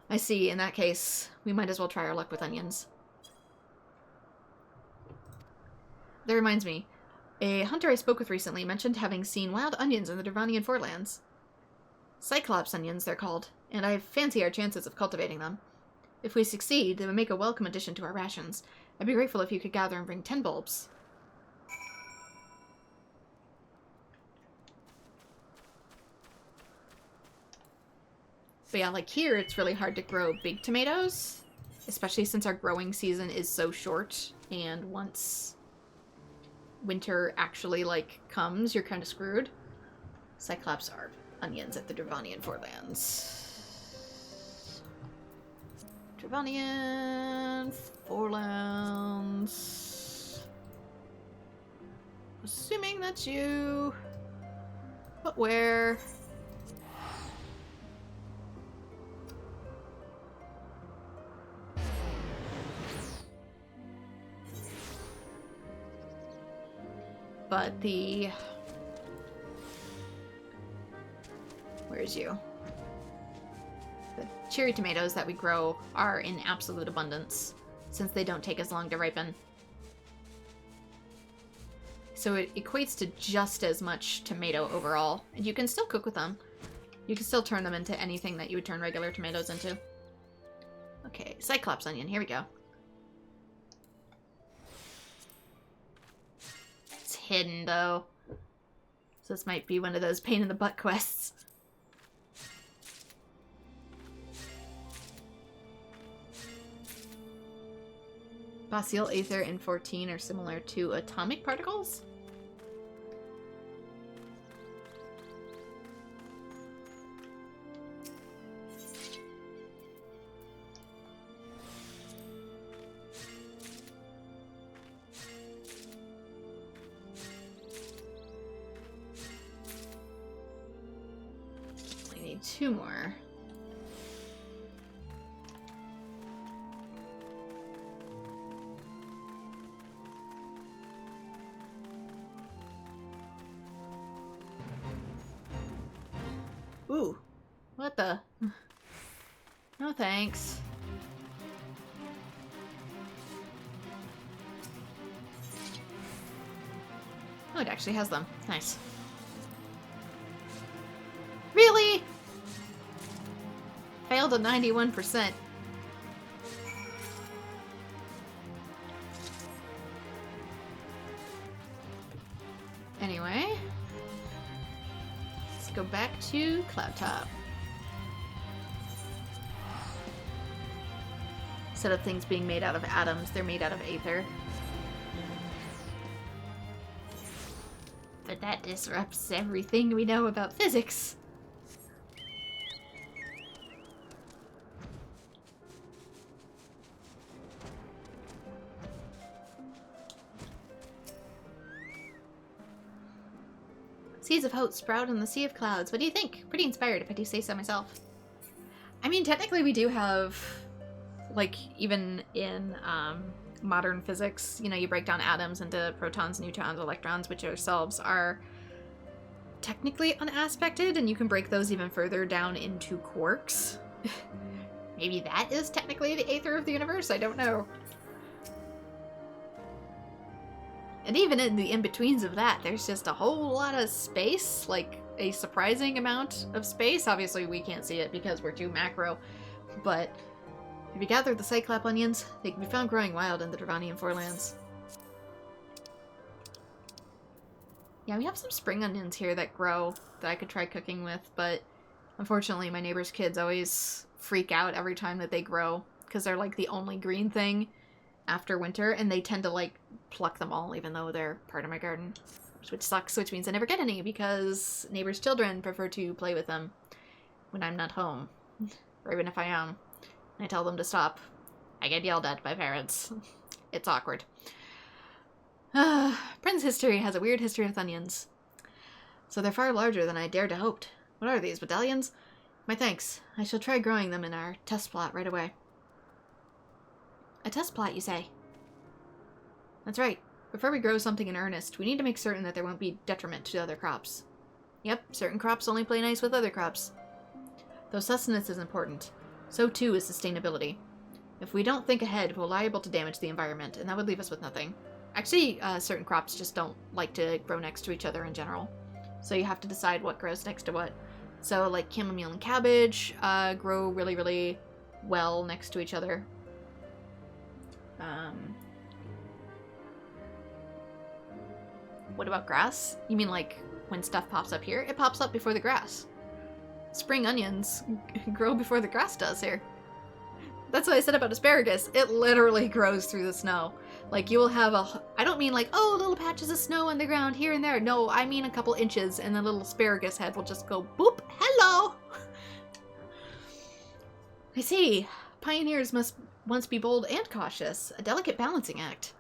I see, in that case, we might as well try our luck with onions. That reminds me, a hunter I spoke with recently mentioned having seen wild onions in the Dervanian forelands. Cyclops onions, they're called, and I fancy our chances of cultivating them. If we succeed, they would make a welcome addition to our rations. I'd be grateful if you could gather and bring 10 bulbs. But yeah, like here, it's really hard to grow big tomatoes, especially since our growing season is so short, and once winter actually, like, comes, you're kind of screwed. Cyclops are onions at the Dervanian forelands. Dervanian forelands. Assuming that's you. But where? But where's you? The cherry tomatoes that we grow are in absolute abundance, since they don't take as long to ripen. So it equates to just as much tomato overall, and you can still cook with them. You can still turn them into anything that you would turn regular tomatoes into. Okay, Cyclops onion, here we go. Hidden though, so this might be one of those pain in the butt quests. Basial, Aether, and 14 are similar to atomic particles. Two more. Ooh, what the? No thanks. Oh, it actually has them. Nice. Really? Failed at 91%. Anyway, let's go back to Cloudtop. Instead of things being made out of atoms, they're made out of aether. But that disrupts everything we know about physics. Seeds of hope sprout in the sea of clouds. What do you think? Pretty inspired, if I do say so myself. I mean, technically we do have, like, even in modern physics, you know, you break down atoms into protons, neutrons, electrons, which ourselves are technically unaspected, and you can break those even further down into quarks. Maybe that is technically the aether of the universe? I don't know. And even in the in-betweens of that, there's just a whole lot of space, like a surprising amount of space. Obviously, we can't see it because we're too macro, but if you gather the Cyclop onions, they can be found growing wild in the Dravanian forelands. Yeah, we have some spring onions here that grow that I could try cooking with, but unfortunately my neighbor's kids always freak out every time that they grow because they're like the only green thing after winter, and they tend to like pluck them all even though they're part of my garden, which sucks, which means I never get any because neighbors' children prefer to play with them when I'm not home, or even if I am, and I tell them to stop. I get yelled at by parents. It's awkward. Prince's history has a weird history with onions. So they're far larger than I dared to hoped. What are these, medallions? My thanks. I shall try growing them in our test plot right away. A test plot, you say? That's right. Before we grow something in earnest, we need to make certain that there won't be detriment to other crops. Yep, certain crops only play nice with other crops. Though sustenance is important, so too is sustainability. If we don't think ahead, we're liable to damage the environment, and that would leave us with nothing. Actually, certain crops just don't like to grow next to each other in general. So you have to decide what grows next to what. So, like, chamomile and cabbage grow really, really well next to each other. What about grass? You mean, like, when stuff pops up here? It pops up before the grass. Spring onions grow before the grass does here. That's what I said about asparagus. It literally grows through the snow. Like, you will have I don't mean like, oh, little patches of snow on the ground here and there. No, I mean a couple inches, and the little asparagus head will just go, boop, hello! I see. Pioneers must once be bold and cautious. A delicate balancing act.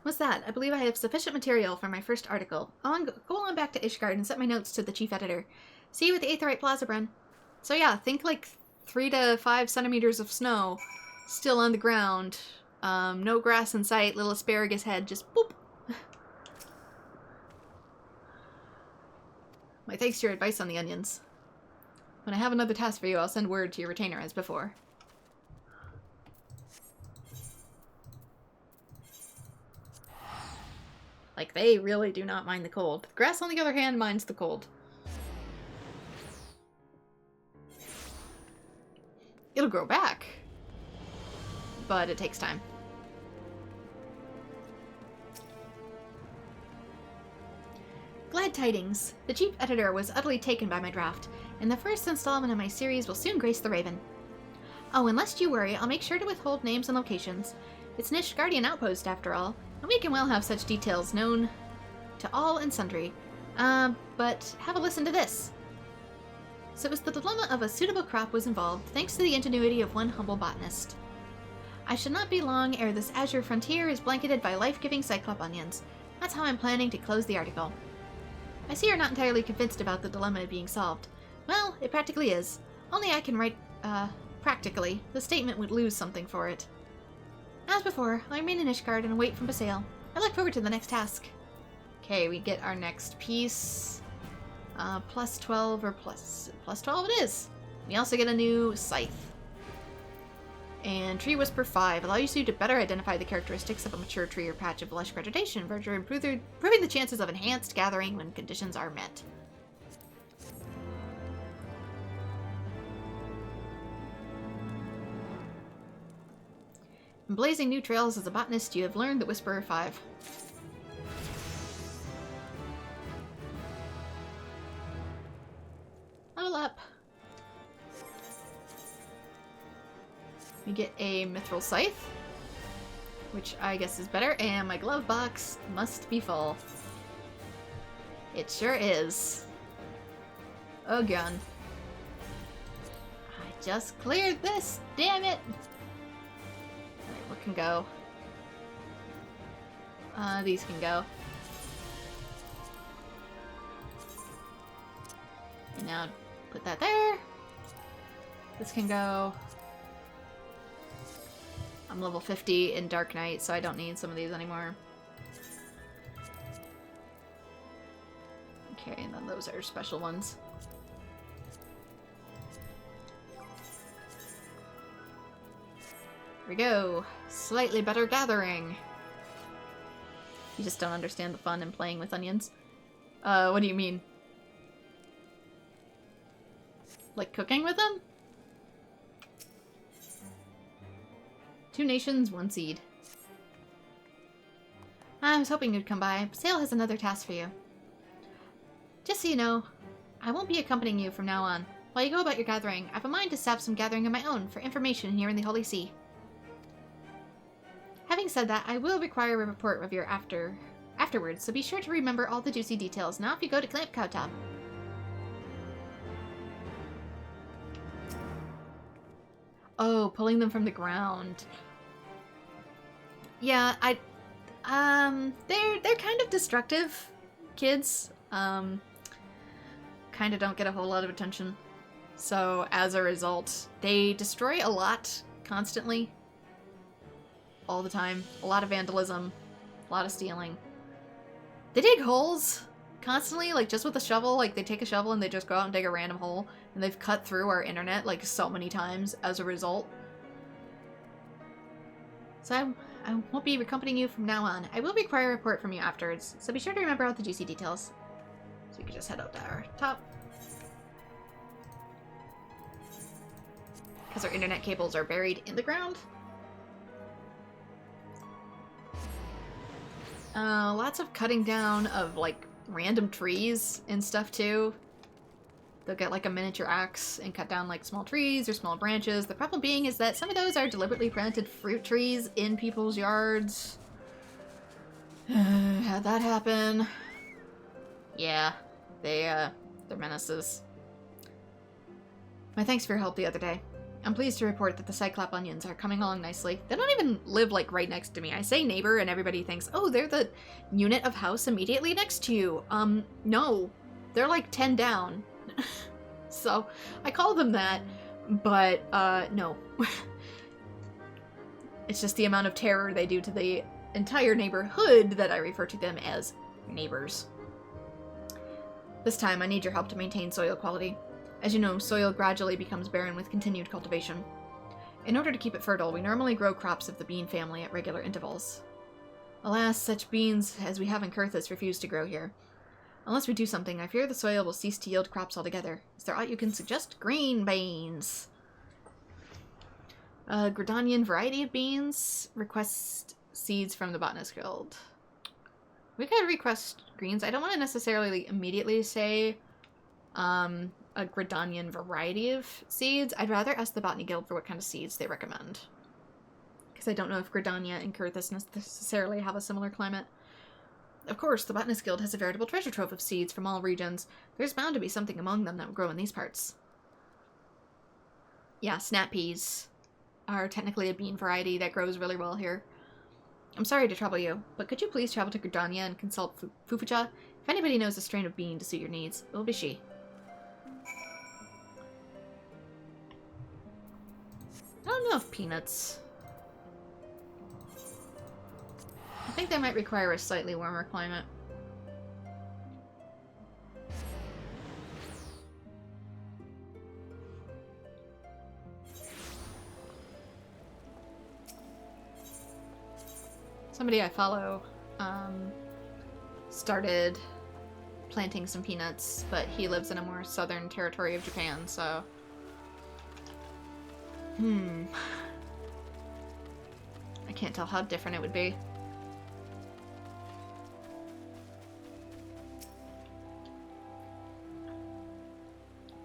What's that? I believe I have sufficient material for my first article. Go on back to Ishgard and set my notes to the chief editor. See you at the Aetherite Plaza, Bren. So yeah, think like 3 to 5 centimeters of snow still on the ground. No grass in sight, little asparagus head, just boop. My thanks to your advice on the onions. When I have another task for you, I'll send word to your retainer as before. Like, they really do not mind the cold. Grass, on the other hand, minds the cold. It'll grow back. But it takes time. Glad tidings. The chief editor was utterly taken by my draft, and the first installment of my series will soon grace the Raven. Oh, and lest you worry, I'll make sure to withhold names and locations. It's an Ishgardian outpost, after all, and we can well have such details known to all and sundry. But have a listen to this. So it was the dilemma of a suitable crop was involved, thanks to the ingenuity of one humble botanist. I should not be long ere this azure frontier is blanketed by life-giving cyclop onions. That's how I'm planning to close the article. I see you're not entirely convinced about the dilemma being solved. Well, it practically is. Only I can write, practically. The statement would lose something for it. As before, I remain in Ishgard and await from Basale. I look forward to the next task. Okay, we get our next piece. Plus 12 or plus 12 it is. We also get a new scythe. And Tree Whisper 5 allows you to better identify the characteristics of a mature tree or patch of lush vegetation, further improving the chances of enhanced gathering when conditions are met. In blazing new trails as a botanist, you have learned the Whisperer 5. Level up. We get a mithril scythe, which I guess is better, and my glove box must be full. It sure is. Oh, gun. I just cleared this, damn it! Alright, what can go? These can go. And now put that there. This can go. I'm level 50 in Dark Knight, so I don't need some of these anymore. Okay, and then those are special ones. Here we go. Slightly better gathering. You just don't understand the fun in playing with onions. What do you mean? Like cooking with them? 2 nations, 1 seed. I was hoping you'd come by. Sale has another task for you. Just so you know, I won't be accompanying you from now on. While you go about your gathering, I have a mind to set up some gathering of my own for information here in the Holy See. Having said that, I will require a report of your afterwards, so be sure to remember all the juicy details. Now if you go to Clamp Cowtop. Oh, pulling them from the ground. Yeah, they're kind of destructive kids. Kind of don't get a whole lot of attention. So, as a result, they destroy a lot constantly. All the time. A lot of vandalism. A lot of stealing. They dig holes constantly, like just with a shovel. Like they take a shovel and they just go out and dig a random hole. And they've cut through our internet like so many times as a result. So I won't be accompanying you from now on. I will require a report from you afterwards. So be sure to remember all the juicy details. So we can just head out to our top. Because our internet cables are buried in the ground. Lots of cutting down of, like, random trees and stuff, too. They'll get, like, a miniature axe and cut down, like, small trees or small branches. The problem being is that some of those are deliberately planted fruit trees in people's yards. Had that happen. Yeah, they're menaces. My thanks for your help the other day. I'm pleased to report that the Cyclop onions are coming along nicely. They don't even live, like, right next to me. I say neighbor and everybody thinks, oh, they're the unit of house immediately next to you. No. They're, like, 10 down. So, I call them that, but, no. It's just the amount of terror they do to the entire neighborhood that I refer to them as neighbors. This time, I need your help to maintain soil quality. As you know, soil gradually becomes barren with continued cultivation. In order to keep it fertile, we normally grow crops of the bean family at regular intervals. Alas, such beans as we have in Kurthus refuse to grow here. Unless we do something, I fear the soil will cease to yield crops altogether. Is there aught you can suggest? Green beans! Gridanian variety of beans. Request seeds from the Botanist Guild. We could request greens. I don't want to necessarily immediately say, a Gridanian variety of seeds. I'd rather ask the Botany Guild for what kind of seeds they recommend. Because I don't know if Gridania and Kurthus necessarily have a similar climate. Of course, the Botanist Guild has a veritable treasure trove of seeds from all regions. There's bound to be something among them that will grow in these parts. Yeah, snap peas are technically a bean variety that grows really well here. I'm sorry to trouble you, but could you please travel to Gridania and consult Fufucha? If anybody knows a strain of bean to suit your needs, it will be she. I don't know if peanuts. I think they might require a slightly warmer climate. Somebody I follow started planting some peanuts, but he lives in a more southern territory of Japan, so... I can't tell how different it would be.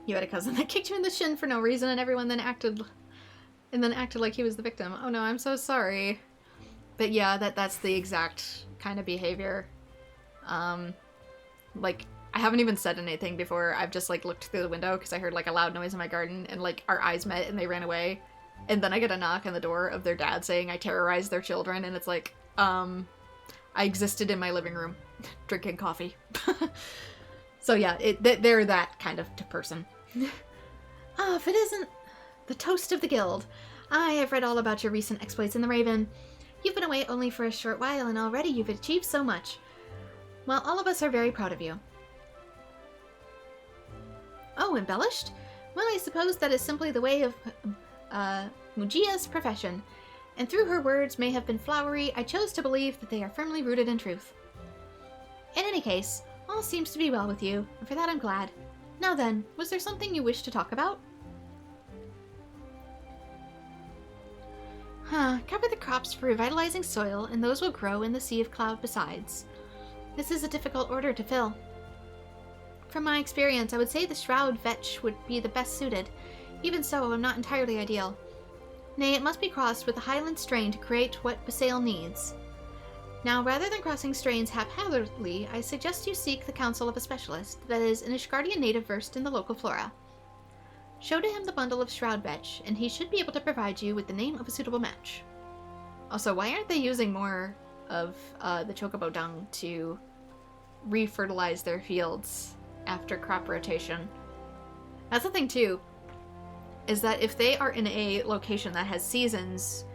You had a cousin that kicked you in the shin for no reason, and everyone then acted like he was the victim. Oh no, I'm so sorry. But yeah, that's the exact kind of behavior. Like, I haven't even said anything before. I've just, like, looked through the window because I heard, like, a loud noise in my garden, and, like, our eyes met and they ran away. And then I get a knock on the door of their dad saying I terrorized their children, and it's like, I existed in my living room, drinking coffee. So yeah, they're that kind of person. Ah, if it isn't the toast of the guild. I have read all about your recent exploits in the Raven. You've been away only for a short while, and already you've achieved so much. Well, all of us are very proud of you. Oh, embellished? Well, I suppose that is simply the way of Mujia's profession, and through her words may have been flowery, I chose to believe that they are firmly rooted in truth. In any case, all seems to be well with you, and for that I'm glad. Now then, was there something you wished to talk about? Cover the crops for revitalizing soil, and those will grow in the sea of cloud besides. This is a difficult order to fill. From my experience, I would say the Shroud Vetch would be the best suited. Even so, I'm not entirely ideal. Nay, it must be crossed with the Highland strain to create what Basail needs. Now, rather than crossing strains haphazardly, I suggest you seek the counsel of a specialist, that is, an Ishgardian native versed in the local flora. Show to him the bundle of Shroud Vetch, and he should be able to provide you with the name of a suitable match. Also, why aren't they using more of the chocobo dung to refertilize their fields after crop rotation? That's the thing, too, is that if they are in a location that has seasons,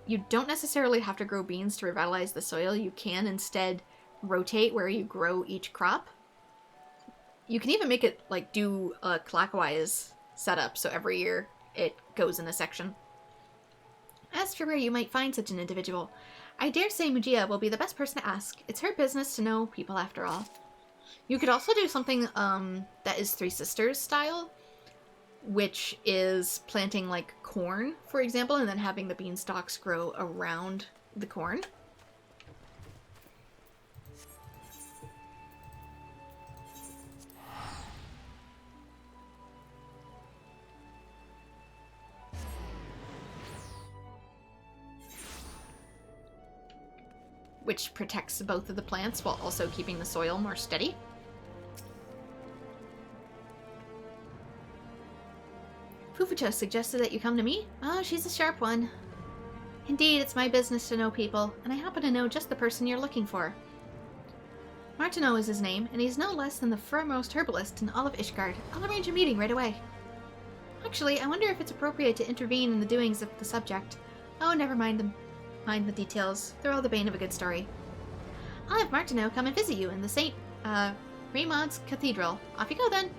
you don't necessarily have to grow beans to revitalize the soil. You can instead rotate where you grow each crop. You can even make it, like, do a clockwise setup, so every year it goes in a section. As for where you might find such an individual, I dare say Mujia will be the best person to ask. It's her business to know people after all. You could also do something that is Three Sisters style, which is planting like corn, for example, and then having the beanstalks grow around the corn. Which protects both of the plants while also keeping the soil more steady. Fufucha suggested that you come to me? Oh, she's a sharp one. Indeed, it's my business to know people, and I happen to know just the person you're looking for. Martineau is his name, and he's no less than the foremost herbalist in all of Ishgard. I'll arrange a meeting right away. Actually, I wonder if it's appropriate to intervene in the doings of the subject. Oh, never mind them. Mind the details. They're all the bane of a good story. I'll have Martineau come and visit you in the St. Raymond's Cathedral. Off you go, then.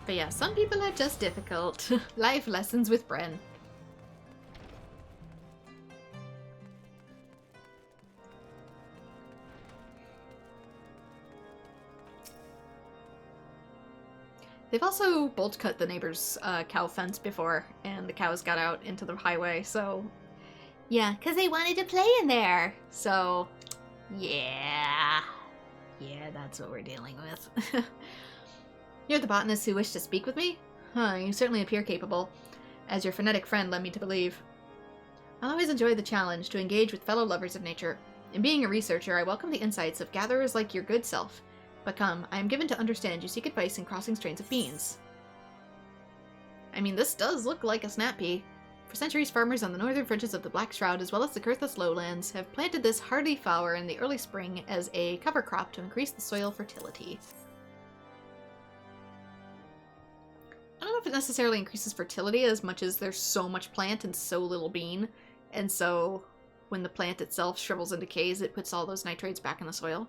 But yeah, some people are just difficult. Life lessons with Bren. They've also bolt cut the neighbor's cow fence before, and the cows got out into the highway, so... Yeah, because they wanted to play in there! So, yeah. Yeah, that's what we're dealing with. You're the botanist who wished to speak with me? Huh, you certainly appear capable, as your phonetic friend led me to believe. I'll always enjoy the challenge to engage with fellow lovers of nature. In being a researcher, I welcome the insights of gatherers like your good self. But come, I am given to understand you seek advice in crossing strains of beans. I mean, this does look like a snap pea. For centuries, farmers on the northern fringes of the Black Shroud, as well as the Kurthus lowlands, have planted this hardy flower in the early spring as a cover crop to increase the soil fertility. I don't know if it necessarily increases fertility as much as there's so much plant and so little bean, and so when the plant itself shrivels and decays, it puts all those nitrates back in the soil.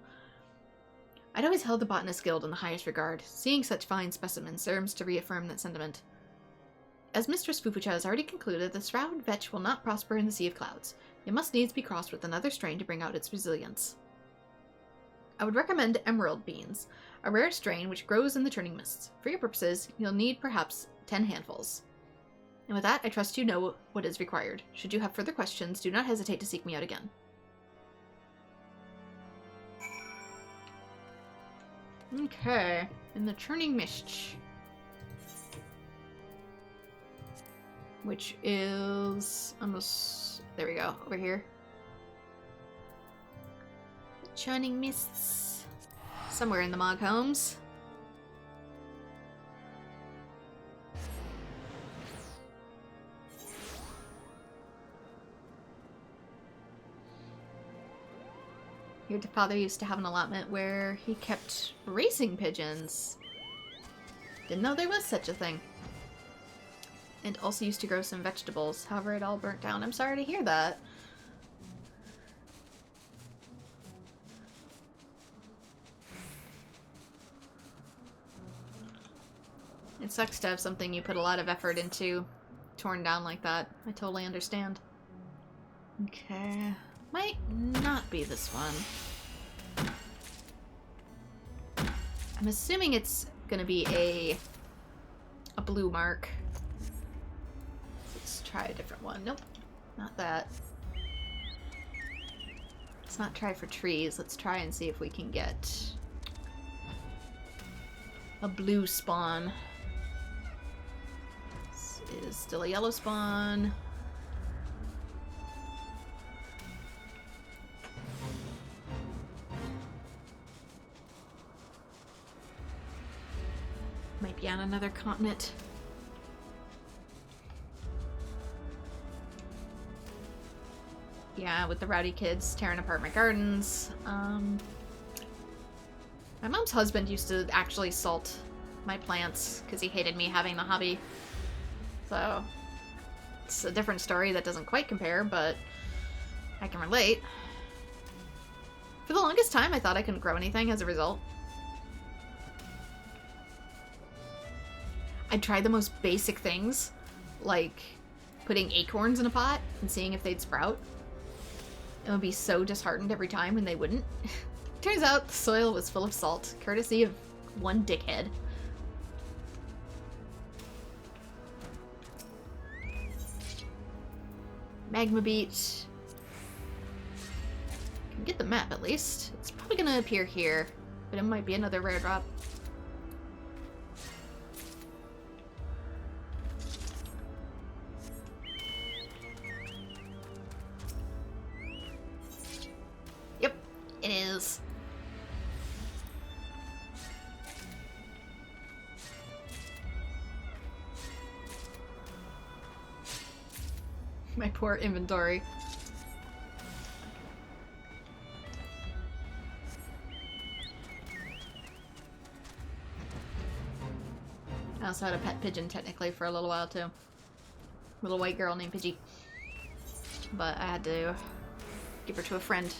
I'd always held the Botanist Guild in the highest regard. Seeing such fine specimens serves to reaffirm that sentiment. As Mistress Fufucha has already concluded, the Shroud Vetch will not prosper in the Sea of Clouds. It must needs be crossed with another strain to bring out its resilience. I would recommend Emerald Beans, a rare strain which grows in the Turning Mists. For your purposes, you'll need perhaps 10 handfuls. And with that, I trust you know what is required. Should you have further questions, do not hesitate to seek me out again. Okay, in the Churning Mist, which is almost, there we go, over here. The Churning Mists, somewhere in the Mog Homes. Your father used to have an allotment where he kept racing pigeons. Didn't know there was such a thing. and also used to grow some vegetables. However, it all burnt down. I'm sorry to hear that. It sucks to have something you put a lot of effort into torn down like that. I totally understand. Okay. Might not be this one. I'm assuming it's gonna be a blue mark. Let's try a different one. Nope, not that. Let's not try for trees. Let's try and see if we can get a blue spawn. This is still a yellow spawn. Might be on another continent. Yeah, with the rowdy kids tearing apart my gardens. My mom's husband used to actually salt my plants because he hated me having the hobby. So, it's a different story that doesn't quite compare, but I can relate. For the longest time, I thought I couldn't grow anything as a result. I'd try the most basic things, like putting acorns in a pot and seeing if they'd sprout. It would be so disheartened every time when they wouldn't. Turns out the soil was full of salt, courtesy of one dickhead. Magma Beach. Can get the map at least. It's probably gonna appear here, but it might be another rare drop. Yep, it is. My poor inventory. I also had a pet pigeon technically for a little while too. Little white girl named Pidgey. But I had to give her to a friend.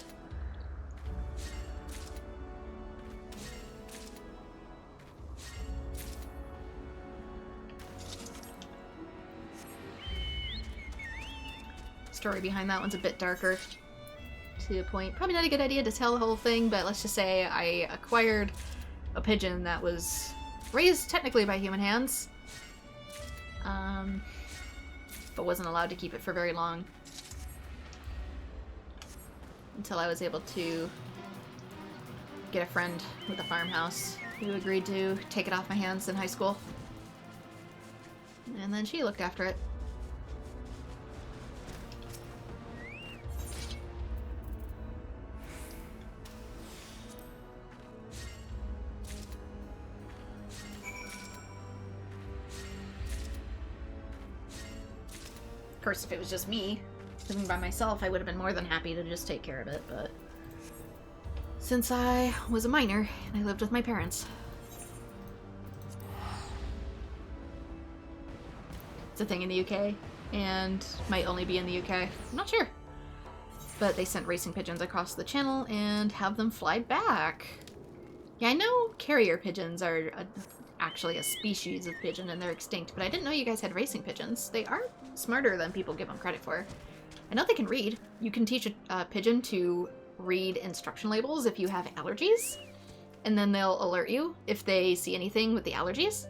Story behind that one's a bit darker to a point. Probably not a good idea to tell the whole thing, but let's just say I acquired a pigeon that was raised technically by human hands, but wasn't allowed to keep it for very long until I was able to get a friend with a farmhouse who agreed to take it off my hands in high school, and then she looked after it. Of course, if it was just me living by myself, I would have been more than happy to just take care of it, but since I was a minor and I lived with my parents, it's a thing in the UK and might only be in the UK. I'm not sure. But they sent racing pigeons across the channel and have them fly back. Yeah, I know carrier pigeons are actually a species of pigeon and they're extinct, but I didn't know you guys had racing pigeons. They are smarter than people give them credit for. I know they can read. You can teach a pigeon to read instruction labels if you have allergies, and then they'll alert you if they see anything with the allergies.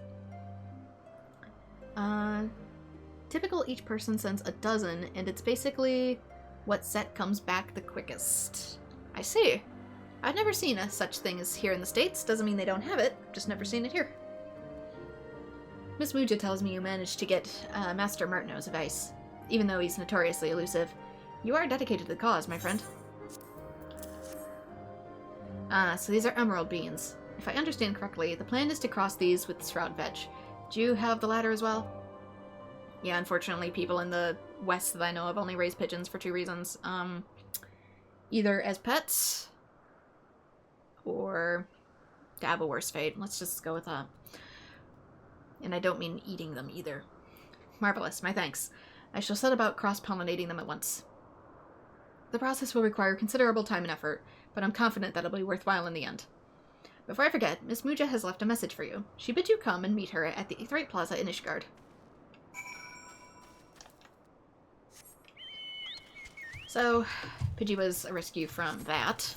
Typical each person sends a dozen, and it's basically what set comes back the quickest. I see. I've never seen a such thing as here in the States. Doesn't mean they don't have it, just never seen it here. Miss Muja tells me you managed to get Master Martineau's advice, even though he's notoriously elusive. You are dedicated to the cause, my friend. So these are emerald beans. If I understand correctly, the plan is to cross these with shroud vetch. Do you have the latter as well? Yeah, unfortunately, people in the West that I know of only raise pigeons for two reasons. Either as pets, or to have a worse fate. Let's just go with that. And I don't mean eating them either. Marvelous, my thanks. I shall set about cross-pollinating them at once. The process will require considerable time and effort, but I'm confident that it'll be worthwhile in the end. Before I forget, Miss Muja has left a message for you. She bids you come and meet her at the Aetherite Plaza in Ishgard. So, Pidgey was a rescue from that.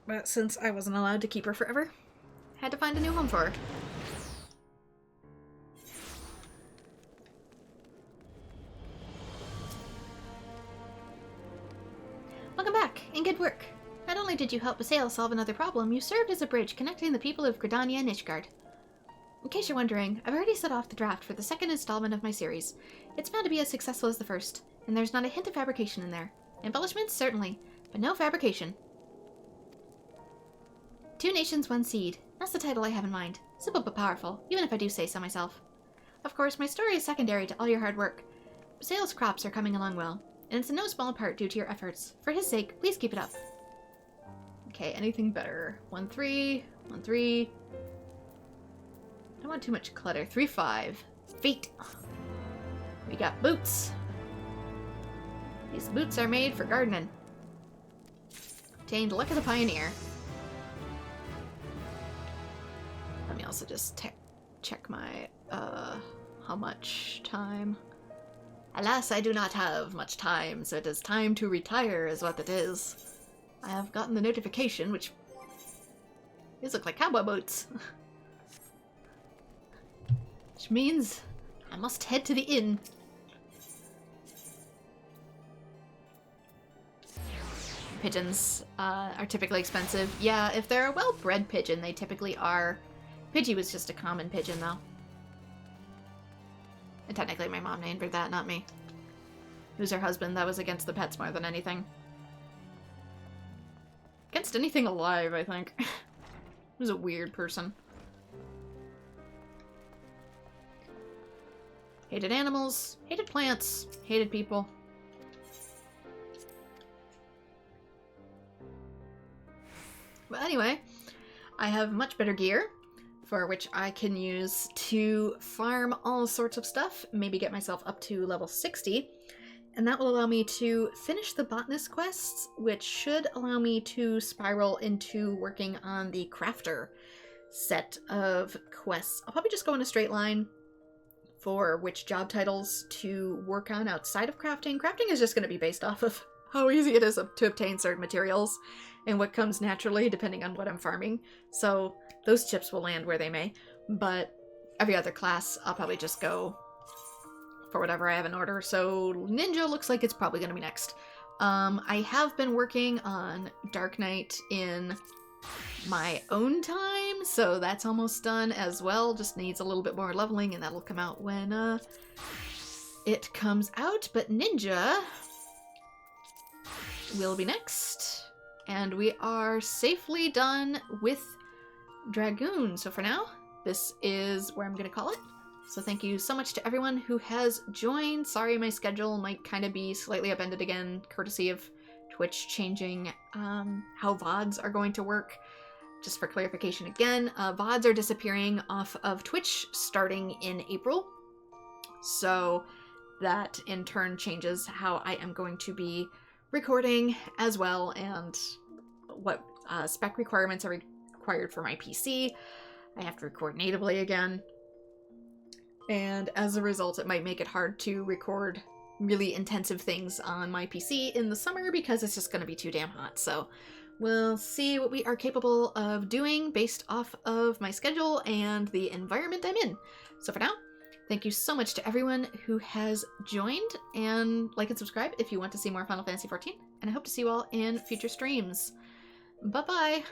But since I wasn't allowed to keep her forever, had to find a new home for her. Welcome back, and good work. Not only did you help Basail solve another problem, you served as a bridge connecting the people of Gridania and Ishgard. In case you're wondering, I've already set off the draft for the second installment of my series. It's found to be as successful as the first, and there's not a hint of fabrication in there. Embellishments, certainly, but no fabrication. 2 nations, 1 seed. That's the title I have in mind. Simple but powerful, even if I do say so myself. Of course, my story is secondary to all your hard work. Basail's crops are coming along well, and it's in no small part due to your efforts. For his sake, please keep it up. Okay, anything better? 1-3, 1-3. I don't want too much clutter. 3-5. Feet. We got boots. These boots are made for gardening. Obtained Luck of the Pioneer. Let me also just check my, how much time. Alas, I do not have much time, so it is time to retire is what it is. I have gotten the notification, which... These look like cowboy boots. Which means I must head to the inn. Pigeons are typically expensive. Yeah, if they're a well-bred pigeon, they typically are. Pidgey was just a common pigeon, though. And technically my mom named her that, not me. It was her husband that was against the pets more than anything. Against anything alive, I think. He was a weird person. Hated animals, hated plants, hated people. But anyway, I have much better gear, for which I can use to farm all sorts of stuff, maybe get myself up to level 60, and that will allow me to finish the botanist quests, which should allow me to spiral into working on the crafter set of quests. I'll probably just go in a straight line for which job titles to work on outside of crafting. Crafting is just going to be based off of how easy it is to obtain certain materials and what comes naturally depending on what I'm farming. So those chips will land where they may, but every other class I'll probably just go for whatever I have in order. So Ninja looks like it's probably going to be next. I have been working on Dark Knight in my own time, so that's almost done as well. Just needs a little bit more leveling, and that'll come out when it comes out. But Ninja will be next, and we are safely done with Dragoon. So for now, this is where I'm going to call it. So thank you so much to everyone who has joined. Sorry my schedule might kind of be slightly upended again, courtesy of Twitch changing how VODs are going to work. Just for clarification again, VODs are disappearing off of Twitch starting in April. So that in turn changes how I am going to be recording as well, and what spec requirements are required for my PC. I have to record natively again. And as a result, it might make it hard to record really intensive things on my PC in the summer because it's just going to be too damn hot. So we'll see what we are capable of doing based off of my schedule and the environment I'm in. So for now, thank you so much to everyone who has joined, and like and subscribe if you want to see more Final Fantasy XIV, and I hope to see you all in future streams. Bye-bye!